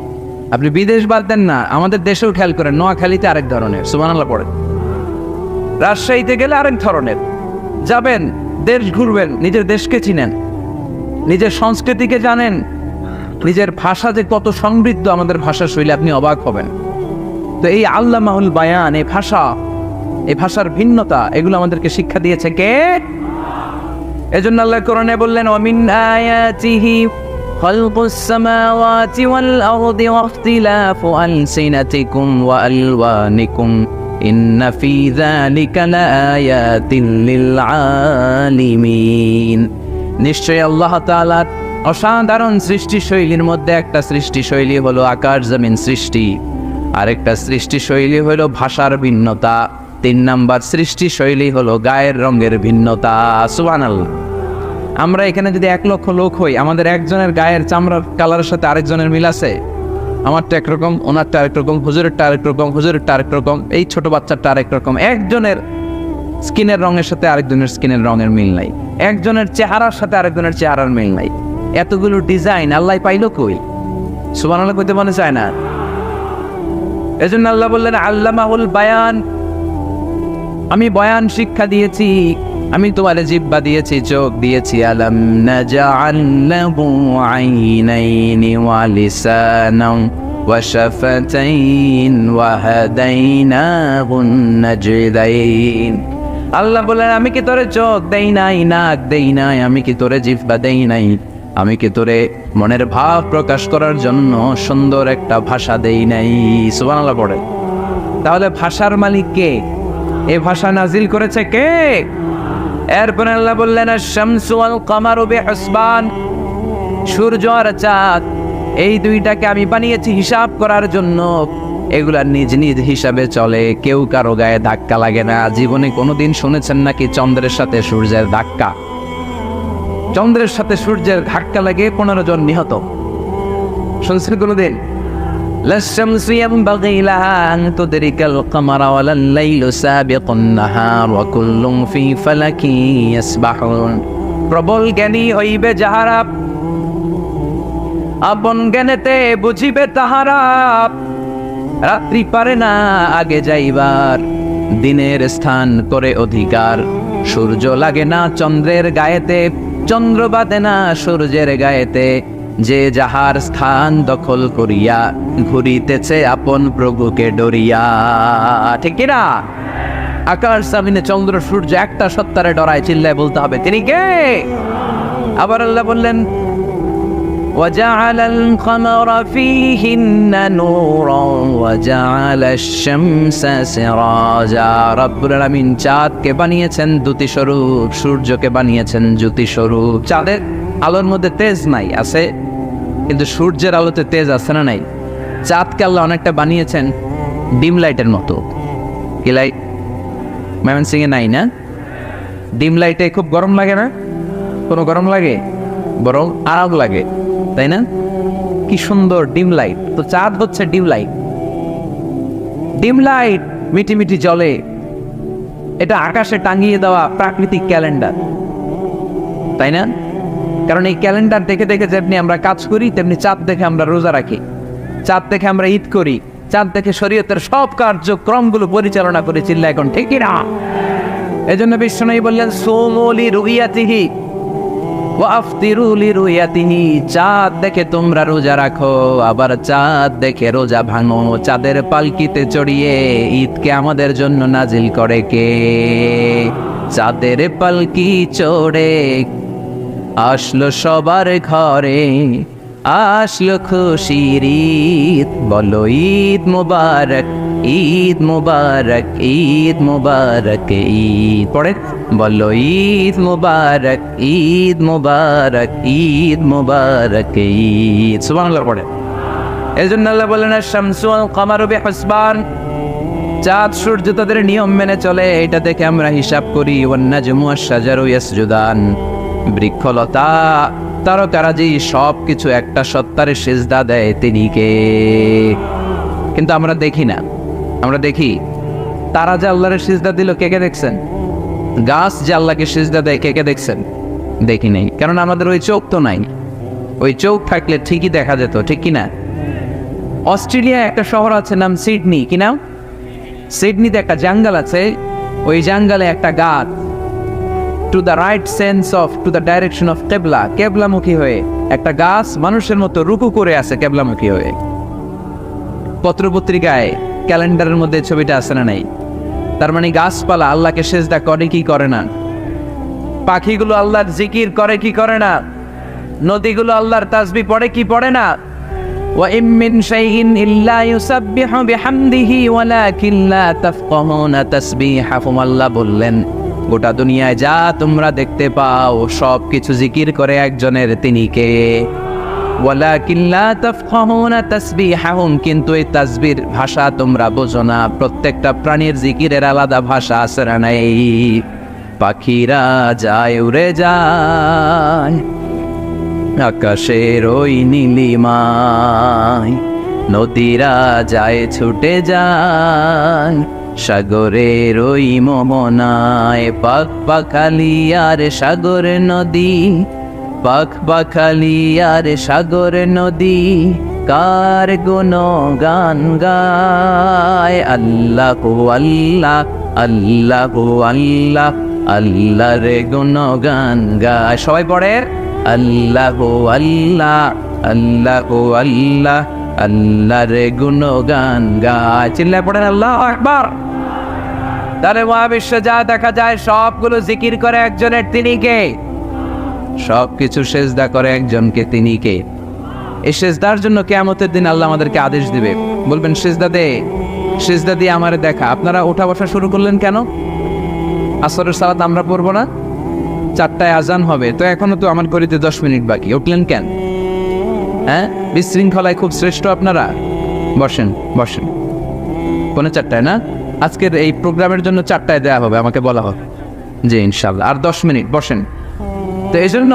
আপনি বিদেশ বাদ দেন না, আমাদের দেশেও খেয়াল করেন, নোয়াখালীতে আরেক ধরনের, সুবহানাল্লাহ পড়েন। রাজশাহীতে গেলে আরেক ধরনের। যাবেন, দেশ ঘুরবেন, নিজের দেশকে চিনেন, নিজের সংস্কৃতিকে জানেন, নিজের ভাষা যে কত সমৃদ্ধ, আমাদের ভাষা শৈলী, আপনি অবাক হবেন। তো এই আল্লামাহুল বায়ান, এই ভাষার ভিন্নতা, এগুলো আমাদেরকে শিক্ষা দিয়েছে কে? এজন্য আল্লাহ কোরআনে বললেন, ওয়ামিন আয়াতিহি খালকুস সামাওয়াতি ওয়াল আরদি ওয়াখতিলাফু আলসিনাতিকুম ওয়া আলওয়ানিকুম ইন্না ফি যালিকা লাআয়াতিন লিল আলিমিন। নিশ্চয়ই আল্লাহ তাআলার অসাধারণ সৃষ্টিশৈলীর মধ্যে একটা সৃষ্টিশৈলী হলো আকাশ জমিন সৃষ্টি, আরেকটা সৃষ্টিশৈলী হলো ভাষার ভিন্নতা, 3 নাম্বার সৃষ্টিশৈলী হলো গায়ের রঙের ভিন্নতা। সুবহানাল্লাহ। আমরা এখানে যদি 1 লক্ষ লোক হই, আমাদের একজনের গায়ের চামড়ার কালারের সাথে আরেকজনের মিল আছে? আমারটা একরকম, ওনারটা আরেক রকম, হুজুরেরটা আরেক রকম, হুজুরেরটা আরেক রকম, এই ছোট বাচ্চারটা আরেক রকম। একজনের স্কিনের রঙের সাথে আরেকজনের স্কিনের রঙের মিল নাই, একজনের চেহারার সাথে আরেকজনের চেহারার মিল নাই। এতগুলো ডিজাইন আল্লাহ পাইলো কই? সুবহানাল্লাহ কইতে মনে চায় না? এজন্য আল্লাহ বললেন আল্লামাহুল বায়ান, আমি বয়ান শিক্ষা দিয়েছি, আমি তোমার জিহ্বা দিয়েছি, চোখ দিয়েছি। আলাম নাজআল লাহু আইনাইনি ওয়া লিসানান ওয়া শাফাতাইন ওয়া হাদাইনাহুন নাজদাইন। আল্লাহ বলেন, আমি কি তোরে চোখ দেই নাই, নাক দেই নাই, আমি কি তোরে জিহ্বা দেই নাই, আমি কি তোরে মনের ভাব প্রকাশ করার জন্য সুন্দর একটা ভাষা দেই নাই? সুবহানাল্লাহ পড়ে। তাহলে ভাষার মালিক কে? এই ভাষা নাজিল করেছে কে? এরপর আল্লাহ বললেন, আশ-শামসু ওয়াল কামারু বিহুসবান, সূর্য আর চাঁদ, এই দুইটাকে আমি বানিয়েছি হিসাব করার জন্য। এগুলা নিজ নিজ হিসাবে চলে, কেউ কারো গায়ে ধাক্কা লাগে না। জীবনে কোনোদিন শুনেছেন নাকি চন্দ্রের সাথে সূর্যের ধাক্কা? চন্দ্রের সাথে সূর্যের ধাক্কা লাগে 15 জন নিহত, শুনছেন কোনোদিন? লাশ-শামসু ইয়ানবাগি লাহা আন তুদরিকাল কামারা ওয়ালাল লাইলু সাবিকুন নাহার ওয়া কুল্লুন ফি ফালাকিন ইয়াসবাহুন। প্রবল জ্ঞানী হইবে যাহারা, আপন জ্ঞানেতে বুঝিবে তাহারা। রাত্রি পারে না আগে যাইবার, দিনের স্থান করে অধিকার। সূর্য লাগে না চন্দ্রের গায়েতে, চন্দ্র বাঁধে না সূর্যের গায়েতে। যে যাহার স্থান দখল করিয়া, ঘুরিতেছে আপন প্রভুকে ডরিয়া। ঠিক কিনা? আকাশ জমিনে চন্দ্র সূর্য একটা সত্তারে ডরায়, চিল্লায় বলতে হবে তিনি কে? আবার আল্লাহ বললেন, وَجَعَلَ الْقَمَرَ فِيهِنَّ نُورًا وَجَعَلَ الشَّمْسَ سِرَاجًا। রব্বুল আলামিন চাঁদকে বানিয়েছেন দ্যুতি স্বরূপ, সূর্যকে বানিয়েছেন জ্যোতি স্বরূপ। চাঁদের আলোর মধ্যে তেজ নাই, আছে, কিন্তু সূর্যের আলোতে তেজ আছে না নাই? চাঁদকে আল্লাহ অনেকটা বানিয়েছেন ডিম লাইটের মতো। কি লাইট? ময়মনসিংহে নাই না? ডিম লাইটে খুব গরম লাগে না? কোনো গরম লাগে? বরং আরাম লাগে, তাই না? কি সুন্দর ডিম লাইট। তো চাঁদ হচ্ছে ডিম লাইট। ডিম লাইট মিটি মিটি জ্বলে, এটা আকাশে টাঙিয়ে দেওয়া প্রাকৃতিক ক্যালেন্ডার, তাই না? কারণ এই ক্যালেন্ডার দেখে দেখে যেমনি আমরা কাজ করি, তেমনি চাঁদ দেখে আমরা রোজা রাখি, চাঁদ দেখে আমরা ঈদ করি, চাঁদ দেখে শরীয়তের সব কার্যক্রমগুলো পরিচালনা করে। চিল্লা এখন ঠিক না? এই জন্য বিশ্বনবী বললেন, সুমু লিরুইয়াতিহি ওয়া আফতিরু লিরুইয়াতিহি। চাঁদ দেখে তোমরা রোজা রাখো, আবার চাঁদ দেখে রোজা ভাঙো। চাঁদের পালকিতে চড়িয়ে ঈদকে আমাদের জন্য নাজিল করে কে? চাঁদের পালকি চড়ে আসলো সবার ঘরে, আসলো খুশির ঈদ, বলো ঈদ মুবারক, ঈদ মুবারক, ঈদ মুবারক, ঈদ। পড়ে বলো ঈদ মুবারক, ঈদ মুবারক, ঈদ মুবারক, ঈদ। সুবহানাল্লাহ পড়ে। এজন্য আল্লাহ বলেন, আশ-শামসু ওয়াল কামারু বিহুসবান, চাঁদ সূর্য তাদের নিয়ম মেনে চলে, এটা দেখে আমরা হিসাব করি। ওয়ান নাজমু ওয়াশ-শাজারু ইয়াসজুদান, বৃক্ষলতা তারকারাজি সব কিছু একটা সত্তারে সিজদা দেয়, তিনি কে? কিন্তু আমরা দেখি না। আমরা দেখি তারা যে আল্লাহরে সিজদা দিল, কে কে দেখছেন? গাছ যে আল্লাহকে সিজদা দেয়, কে কে দেখছেন? দেখি নাই, কারণ আমাদের ওই চোখ তো নাই। ওই চোখ থাকলে ঠিকই দেখা যেত, ঠিক কি না? অস্ট্রেলিয়ায় একটা শহর আছে নাম সিডনি, কি নাম? সিডনিতে একটা জঙ্গল আছে, ওই জঙ্গলে একটা গাছ to the right sense of to the direction of কেবলা, কেবলামুখী হয়ে একটা গাছ মানুষের মতো রুকু করে আছে কেবলামুখী হয়ে। পত্রপত্রিকায় ক্যালেন্ডারের মধ্যে ছবিটা আছে না নাই? তার মানে গাছপালা আল্লাহকে সেজদা করে কি করে না? পাখিগুলো আল্লাহর জিকির করে কি করে না? নদীগুলো আল্লাহর তাসবিহ পড়ে কি পড়ে না? ওয়া ইম মিন শাইইন ইল্লা ইউসাব্বিহু বিহামদিহি ওয়ালাকিন লা তাফকাহুনা তাসবিহাহুম। আল্লাহ বললেন, গোটা দুনিয়ায় যা তোমরা দেখতে পাও সব কিছু জিকির করে একজনের, তিনি কে? ওয়ালাকিন লা তাফকাহুনা তাসবিহাহুম, কিন্তু এই তাসবির ভাষা তোমরা বোঝো না। প্রত্যেকটা প্রাণীর জিকিরের আলাদা ভাষা আছে না নাই? পাখিরা যায় উড়ে যায় আকাশের ওই নীলিমায়, নদীরা যায় ছুটে যায় সাগরের ওই মোহনায়। পাখ পাখালি আর সাগর নদী, পাখ পাখালি আর সাগর নদী, কার গুণগান গায়। আল্লাহু আল্লাহ, আল্লাহু আল্লাহ, আল্লাহর গুণগান গায়। সবাই পড়ে আল্লাহু আল্লাহ, আল্লাহু আল্লাহ, আল্লাহর গুণগান গায়। চিল্লায় পড়েন আল্লাহু আকবার। তাহলে মহাবিশ্বে যা দেখা যায় সবগুলো জিকির করে একজনের, তিনি কে? সবকিছু সেজদা করে একজনকে, তিনি কে? এই সেজদার জন্য কিয়ামতের দিন আল্লাহ আমাদেরকে আদেশ দিবে, বলবেন সেজদা দে, সেজদা দিয়ে আমারে দেখা। আপনারা ওঠা বসা শুরু করলেন কেন? আসরের সালাত আমরা পড়বো না? 4টায় আজান হবে, তো এখনো তো আমার ঘড়িতে 10 মিনিট বাকি, উঠলেন কেন? হ্যাঁ, বিশৃঙ্খলায় খুব শ্রেষ্ঠ আপনারা। বসেন বসেন, 4:45 না? আজকের এই প্রোগ্রামের জন্য 4টায় দেওয়া হবে, আমাকে বলা হবে যে ইনশাল্লাহ আর 10 মিনিট বসেন। তো এই জন্য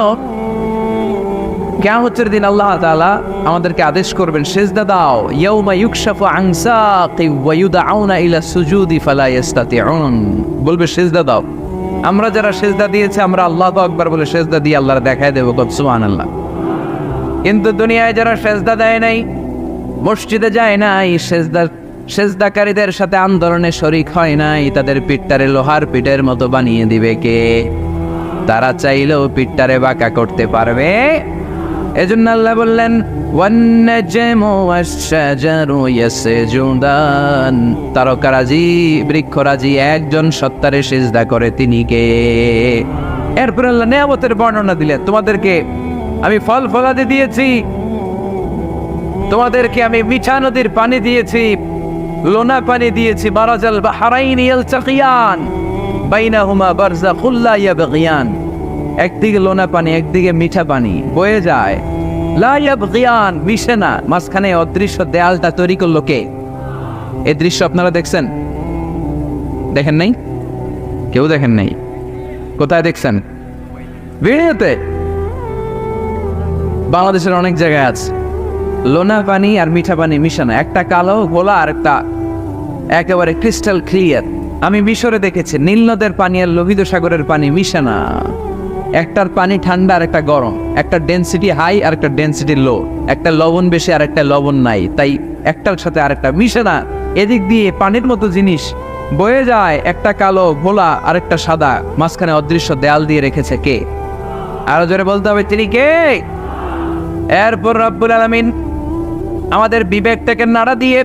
কিয়ামতের দিন আল্লাহ তাআলা আমাদেরকে আদেশ করবেন সেজদা দাও। ইয়াউমা ইউকশাফু আন সাকি ওয়া ইউদআউনা ইলা সুজুদি ফালা ইস্তাতিউন, বলবে সেজদা দাও। আমরা যারা সেজদা দিয়েছি আমরা আল্লাহু আকবার বলে সেজদা দিয়ে আল্লাহর দেখায় দেব, সুবহানাল্লাহ। কিন্তু দুনিয়ায় যারা সেজদা দেয় নাই, মসজিদে যায় নাই, সেজদাকারীদের সাথে আন্দোলনে শরীক হয় নাই, তাদের পিঠটারে লোহার পিঠের মতো বানিয়ে দিবে কে? তারা চাইলেও পিঠটারে বাঁকা করতে পারবে? এজন্য আল্লাহ বললেন ওয়ান-নাজমু ওয়াশ-শাজারু ইয়াসজুদান, তারকারাজি বৃক্ষরাজি একজন সত্তারে সিজদা করে, তিনি কে? এরপর আল্লাহ নিয়ামতের বর্ণনা দিলেন, তোমাদেরকে আমি ফল ফলাদি দিয়েছি, তোমাদেরকে আমি মিঠা নদীর পানি দিয়েছি, লোনা পানি দিয়েছি, মারাজাল বাহরাইনি ইয়ালতাকিয়ান বাইনাহুমা বারযাখুল লা ইয়াবগিয়ান, একদিকে লোনা পানি একদিকে মিঠা পানি বয়ে যায়, লা ইয়াবগিয়ান, মিশে না, মাঝখানে অদৃশ্য দেয়ালটা তৈরি করলো কে? এই দৃশ্য আপনারা দেখছেন? দেখেন নাই? কেউ দেখেন নাই? কোথায় দেখছেন? ভিডিওতে। বাংলাদেশের অনেক জায়গায় আছে লোনা পানি আর মিঠা পানি মিশানো, একটা কালো গোলা আর একটা একেবারে ক্রিস্টাল ক্লিয়ার। আমি মিশরে দেখেছি নীল নদের পানি আর লোহিত সাগরের পানি মিশানা, একটার পানি ঠান্ডা আর একটা গরম, একটা ডেনসিটি হাই আর একটা ডেনসিটি লো, একটা লবণ বেশি আর একটা লবণ নাই, তাই একটার সাথে আর একটা মিশে না। এদিক দিয়ে পানির মতো জিনিস বয়ে যায়, একটা কালো ঘোলা আর একটা সাদা, মাঝখানে অদৃশ্য দেয়াল দিয়ে রেখেছে কে? আরো জোরে বলতে হবে, তিনি কে? এরপর রব্বুল আলামিন আমাদের বিবেকটাকে নাড়া দিয়ে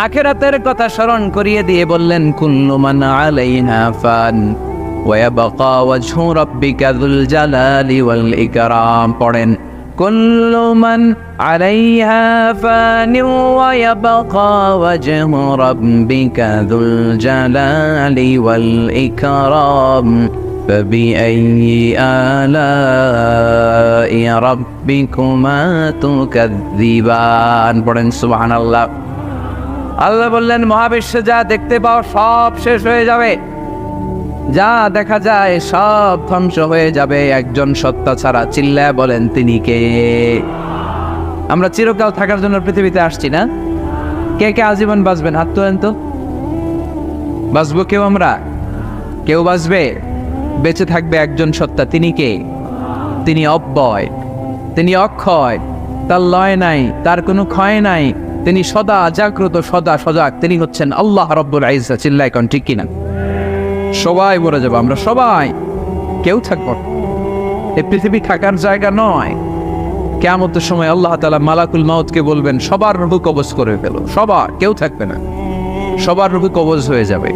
আখিরাতের কথা স্মরণ করিয়ে দিয়ে বললেন কুল্লু মান আলাইহা ফান ওয়া ইয়াবকা ওয়াজহু রাব্বিকা যুল জালালি ওয়াল ইকরাম। পড়েন কুল্লু মান আলাইহা ফান ওয়া ইয়াবকা ওয়াজহু রাব্বিকা যুল জালালি ওয়াল ইকরাম فبأي آلاء ربكما تكذبان। পড়েন সুবহানাল্লাহ। আল্লাহ বললেন মহাবিশ্বে যা দেখতে পাও সব শেষ হয়ে যাবে, যা দেখা যায় সব ধ্বংস হয়ে যাবে একজন সত্তা ছাড়া। চিল্লায় বলেন তিনি কে? আমরা চিরকাল থাকার জন্য পৃথিবীতে আসছি না? কে কে আজীবন বাঁচবেন? হাত তোলেন তো। বাঁচবো কেউ? আমরা কেউ বাঁচবে? বেঁচে থাকবে একজন সত্তা, তিনি কে? তিনি অব্যয়, তিনি অক্ষয়, তার লয় নাই, তার কোনো ক্ষয় নাই, তিনি সদা জাগ্রত, সদা সজাগ, তিনি হচ্ছেন আল্লাহ রাব্বুল ইজ্জত। চিল্লায় কোন ঠিক কিনা? সবাই মরে যাবো আমরা, সবাই, কেউ থাকবো না। এই পৃথিবী থাকার জায়গা নয়। কিয়ামতের সময় আল্লাহ তাআলা মালাকুল মাউতকে বলবেন সবার রূহ কবজ করে ফেলো, সবার, কেউ থাকবে না, সবার রূহ কবজ হয়ে যাবে।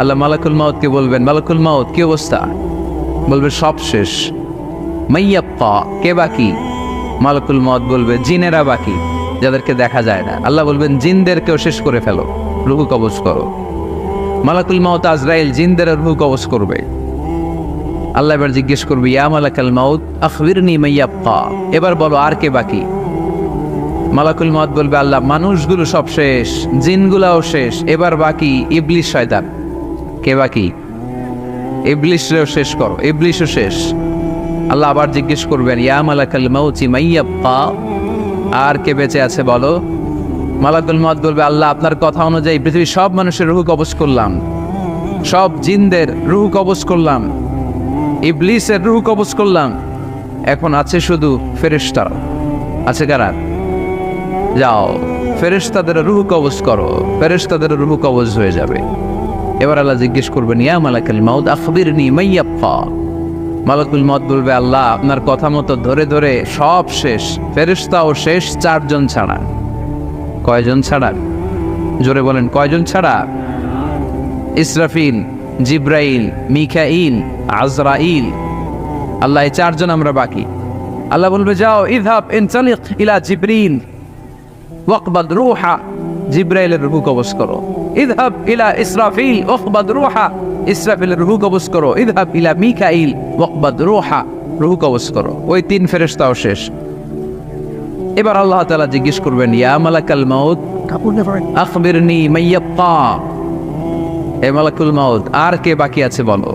আল্লাহ মালাকুল মাউতকে বলবেন, মালাকুল মাউত কি অবস্থা? বলবে সব শেষ। মাইয়াপ্পা, কে বাকি? মালাকুল মাউত বলবে জিনেরা বাকি, যাদেরকে দেখা যায় না। আল্লাহ বলবেন জিনদেরকেও শেষ করে ফেলো, রূহ কবজ করো। মালাকুল মাউত আজরাইল জিনদের রূহ কবজ করবে। আল্লাহ এবার জিজ্ঞেস করবে, ইয়া মালাকাল মাউত আখবিরনি মাইয়াপ্পা, এবার বলো আর কে বাকি? মালাকুল মাউত বলবে, আল্লাহ মানুষগুলো সব শেষ, জিনগুলাও শেষ, এবার বাকি ইবলিস শয়তান। কে বাকি? ইবলিসরেও শেষ করো, ইবলিসও শেষ। আল্লাহ আবার জিজ্ঞেস করবেন, ইয়া মালাকাল মাউতি মাইয়াপ্পা, আর কে বেঁচে আছে বলো? মালাকুল মাউত বলবে, আল্লাহ আপনার কথা অনুযায়ী পৃথিবীর সব মানুষের রূহ কবজ করলাম, সব জিনদের রূহ কবজ করলাম, ইবলিসের রূহ কবজ করলাম, এখন আছে শুধু ফেরেশতারা। আছে কারা? যাও ফেরেশতাদের রূহ কবজ করো, ফেরেশতাদের রূহ কবজ হয়ে যাবে। এবার আল্লাহ জিজ্ঞেস করবেন, ইয়া মালাকাল মাউত আখবিরনি মাইয়াপ্পা। মালাকুল মাউত বলবে, আল্লাহ আপনার কথা মতো ধরে ধরে সব শেষ, ফেরেশতাও শেষ, 4 জন ছাড়া। কয়জন ছাড়া? জোরে বলেন, কয়জন ছাড়া? ইসরাফিল, জিব্রাইল, মিকাইল, আজরাইল। আল্লাহ এই 4 জন আমরা বাকি। আল্লাহ বলবে, যাও ইযহাব ইনতালিক ইলা জিবরিল ওয়াকবাদ রূহা, জিব্রাইলের রূহ কবজ করো। ইযহাব ইলা ইসরাফিল ওয়াকবাদ রূহা, ইসরাফিলের রূহ কবজ করো। ইযহাব ইলা মিকাইল ওয়াকবাদ রূহা, রূহ কবজ করো। ওই 3 ফেরেশতাও শেষ। এবার আল্লাহ তাআলা জিজ্ঞেস করবেন, ইয়া মালাকাল মাউত আখবিরনি মাইয়াপ্পা, এ মালাকুল মাউত আর কে বাকি আছে বলো?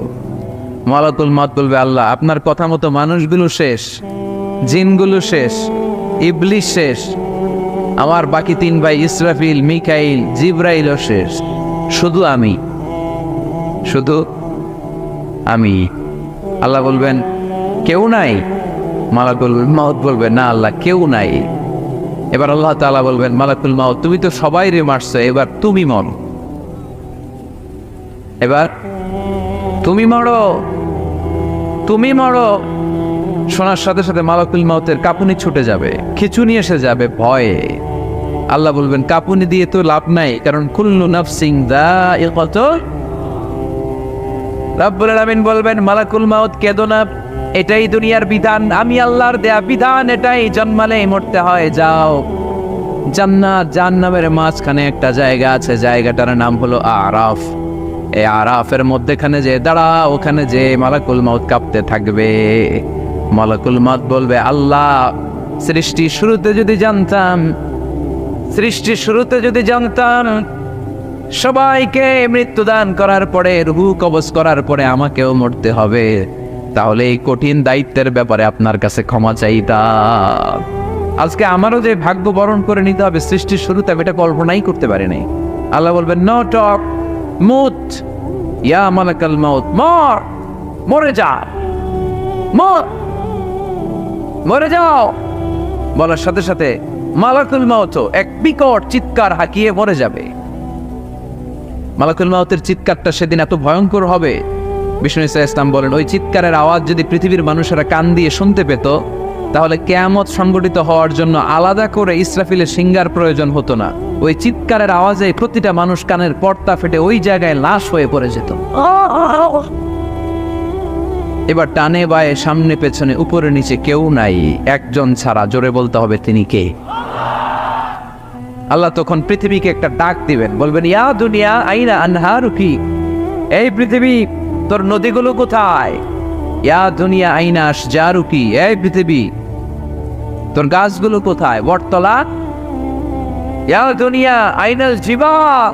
মালাকুল মাউত বলবে, আল্লাহ আপনার কথা মতো মানুষগুলো শেষ, জিনগুলো শেষ, ইবলিস শেষ, আমার বাকি 3 ভাই ইসরাফিল, মিকাইল, জিব্রাইলও শেষ, শুধু আমি, শুধু আমি। আল্লাহ বলবেন, কেউ নাই? মালাকুল মাউত বলবে, না আল্লাহ কেউ নাই। এবার আল্লাহ তাআলা বলবেন, মালাকুল মাউত তুমি তো সবাই রে মারছো, এবার তুমি মরো, এবার তুমি মরো, তুমি মরো। শোনার সাথে সাথে মালাকুল মাউতের কাঁপুনি ছুটে যাবে, খিঁচুনি এসে যাবে ভয়ে। আল্লাহ বলবেন, কাঁপুনি দিয়ে তো লাভ নাই, কারণ কুল্লু নাফসিন যায়িকাতুল। রব্বুল আলামিন বলবেন, মালাকুল মাউত কেঁদো না, এটাই দুনিয়ার বিধান, আমি আল্লাহর দেয়া বিধান, এটাই, জন্মালেই মরতে হয়। যাও, জান্নাত জাহান্নামের মাঝখানে একটা জায়গা আছে, জায়গাটার নাম হলো আরাফ। এই আরাফের মধ্যেখানে যে দাঁড়া, ওখানে যে মালাকুল মাউত কাঁপতে থাকবে। মালাকুল মাউত বলবে, আল্লাহ সৃষ্টির শুরুতে যদি জানতাম, সৃষ্টির শুরুতে যদি জানতাম সবাইকে মৃত্যুদান করার পরে, রূহ কবজ করার পরে আমাকেও মরতে হবে, তাহলে এই কঠিন দায়িত্বের ব্যাপারে আপনার কাছে ক্ষমা চাইতাম। আজকে আমারও যে ভাগ্য বরণ করে নিতে হবে সৃষ্টির শুরুতে, আমি এটা কল্পনাই করতে পারি নাই। আল্লাহ বলবেন, নো টক, মুত, ইয়া মালাকাল মাউত, মর, মরে যা, মর, মরে যাও। বলার সাথে সাথে মালাকুল মাউত এক বিকট চিৎকার হাঁকিয়ে মরে যাবে। মালাকুল মাউতের চিৎকারটা সেদিন এত ভয়ঙ্কর হবে, বিষ্ণু ইসলাম বলেন, ওই চিৎকারের আওয়াজ যদি পৃথিবীর মানুষেরা কান দিয়ে শুনতে পেত, তাহলে কিয়ামত সংগঠিত হওয়ার জন্য আলাদা করে ইসরাফিলের সিঙ্গার প্রয়োজন হতো না। ওই চিৎকারের আওয়াজে প্রতিটা মানুষ কানের পর্দা ফেটে ওই জায়গায় লাশ হয়ে পড়ে যেত। এবার টানে বায়ে সামনে পেছনে উপরে নিচে কেউ নাই, একজন ছাড়া। জোরে বলতে হবে, তিনি কে? আল্লাহ তখন পৃথিবীকে একটা ডাক দিবেন, বলবেন, ইয়া দুনিয়া আইনা আনহারুকি, এই পৃথিবী তোর নদীগুলো কোথায়? ইয়া দুনিয়া আইনা আশজারুকি, এই পৃথিবী তোর গাছগুলো কোথায়? বটতলা। ইয়া দুনিয়া আইনাল জিবাল,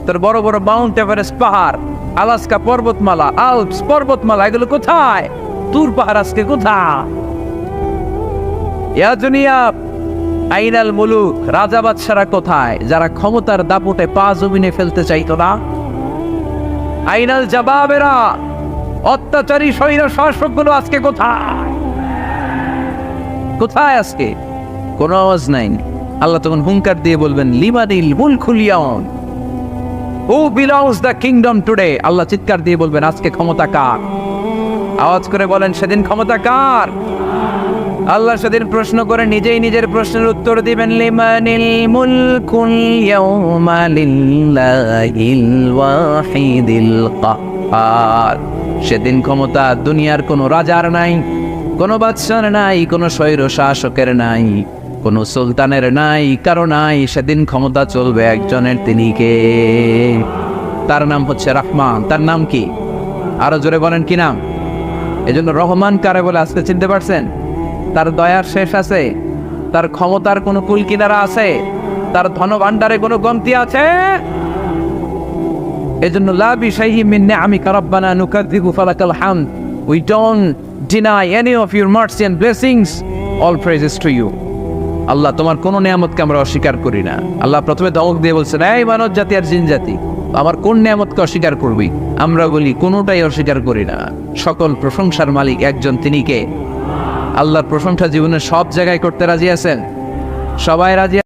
তোর বড় বড় মাউন্ট এভারেস্ট পাহাড়, আলাস্কা পর্বতমালা, আলপস পর্বতমালা, এগুলো কোথায়? তুর পাহাড় আজকে কোথায়? ইয়া দুনিয়া আইনাল মুলুক, রাজা বাদশারা কোথায়, যারা ক্ষমতার দাপটে পা জমিনে ফেলতে চাইতো না? আইনাল জাবাবেরা, অত্যাচারী স্বৈর শাসকগুলো আজকে কোথায়? কোথায় আজকে? কোনো আওয়াজ নাই। আল্লাহ তখন হুঙ্কার দিয়ে বলবেন লিমানিল মুলকুল ইয়াউম, who belongs the kingdom today. Allah চিৎকার দিয়ে বলবেন আজকে ক্ষমতা কার? আওয়াজ করে বলেন সেদিন ক্ষমতা কার? আল্লাহ সেদিন প্রশ্ন করে নিজেই নিজের প্রশ্নের উত্তর দিবেন লিমানিল মুলকুল ইয়াউমা লিল্লাহিল ওয়াহিদিল কাহ্হার। সেদিন ক্ষমতা দুনিয়ার কোনো রাজার নাই, কোনো বাদশার নাই, কোনো স্বৈর শাসকের নাই, কোনো সুলতানের নাই, কারো নাই। সেদিন ক্ষমতা চলবে একজনের, তিনি কে? তার নাম হচ্ছে রহমান। তার নাম কি? আরো জোরে বলেন কি নাম? এজন্য রহমান কারে বলে আজকে চিনতে পারছেন? তার দয়ার শেষ আছে? তার ক্ষমতার কোনো কুল কিনারা আছে? তার ধন ভাণ্ডারে কোনো কমতি আছে? এজন্য লা বিশাইহি মিন নিআমিকা রাব্বানা নুকাযযিবু ফালাকাল হামদ, we don't deny any of your mercy and blessings, all praises to you. Allah তোমার কোন নিয়ামতকে আমরা অস্বীকার করি না। আল্লাহ প্রথমে ধমক দিয়ে বলছেন, এই মানব জাতি আর জিন জাতি, আমার কোন নিয়ামতকে অস্বীকার করবি? আমরা বলি কোনোটাই অস্বীকার করি না। সকল প্রশংসার মালিক একজন, তিনি কে? আল্লাহর প্রশংসা জীবনের সব জায়গায় করতে রাজি আছেন? সবাই রাজি?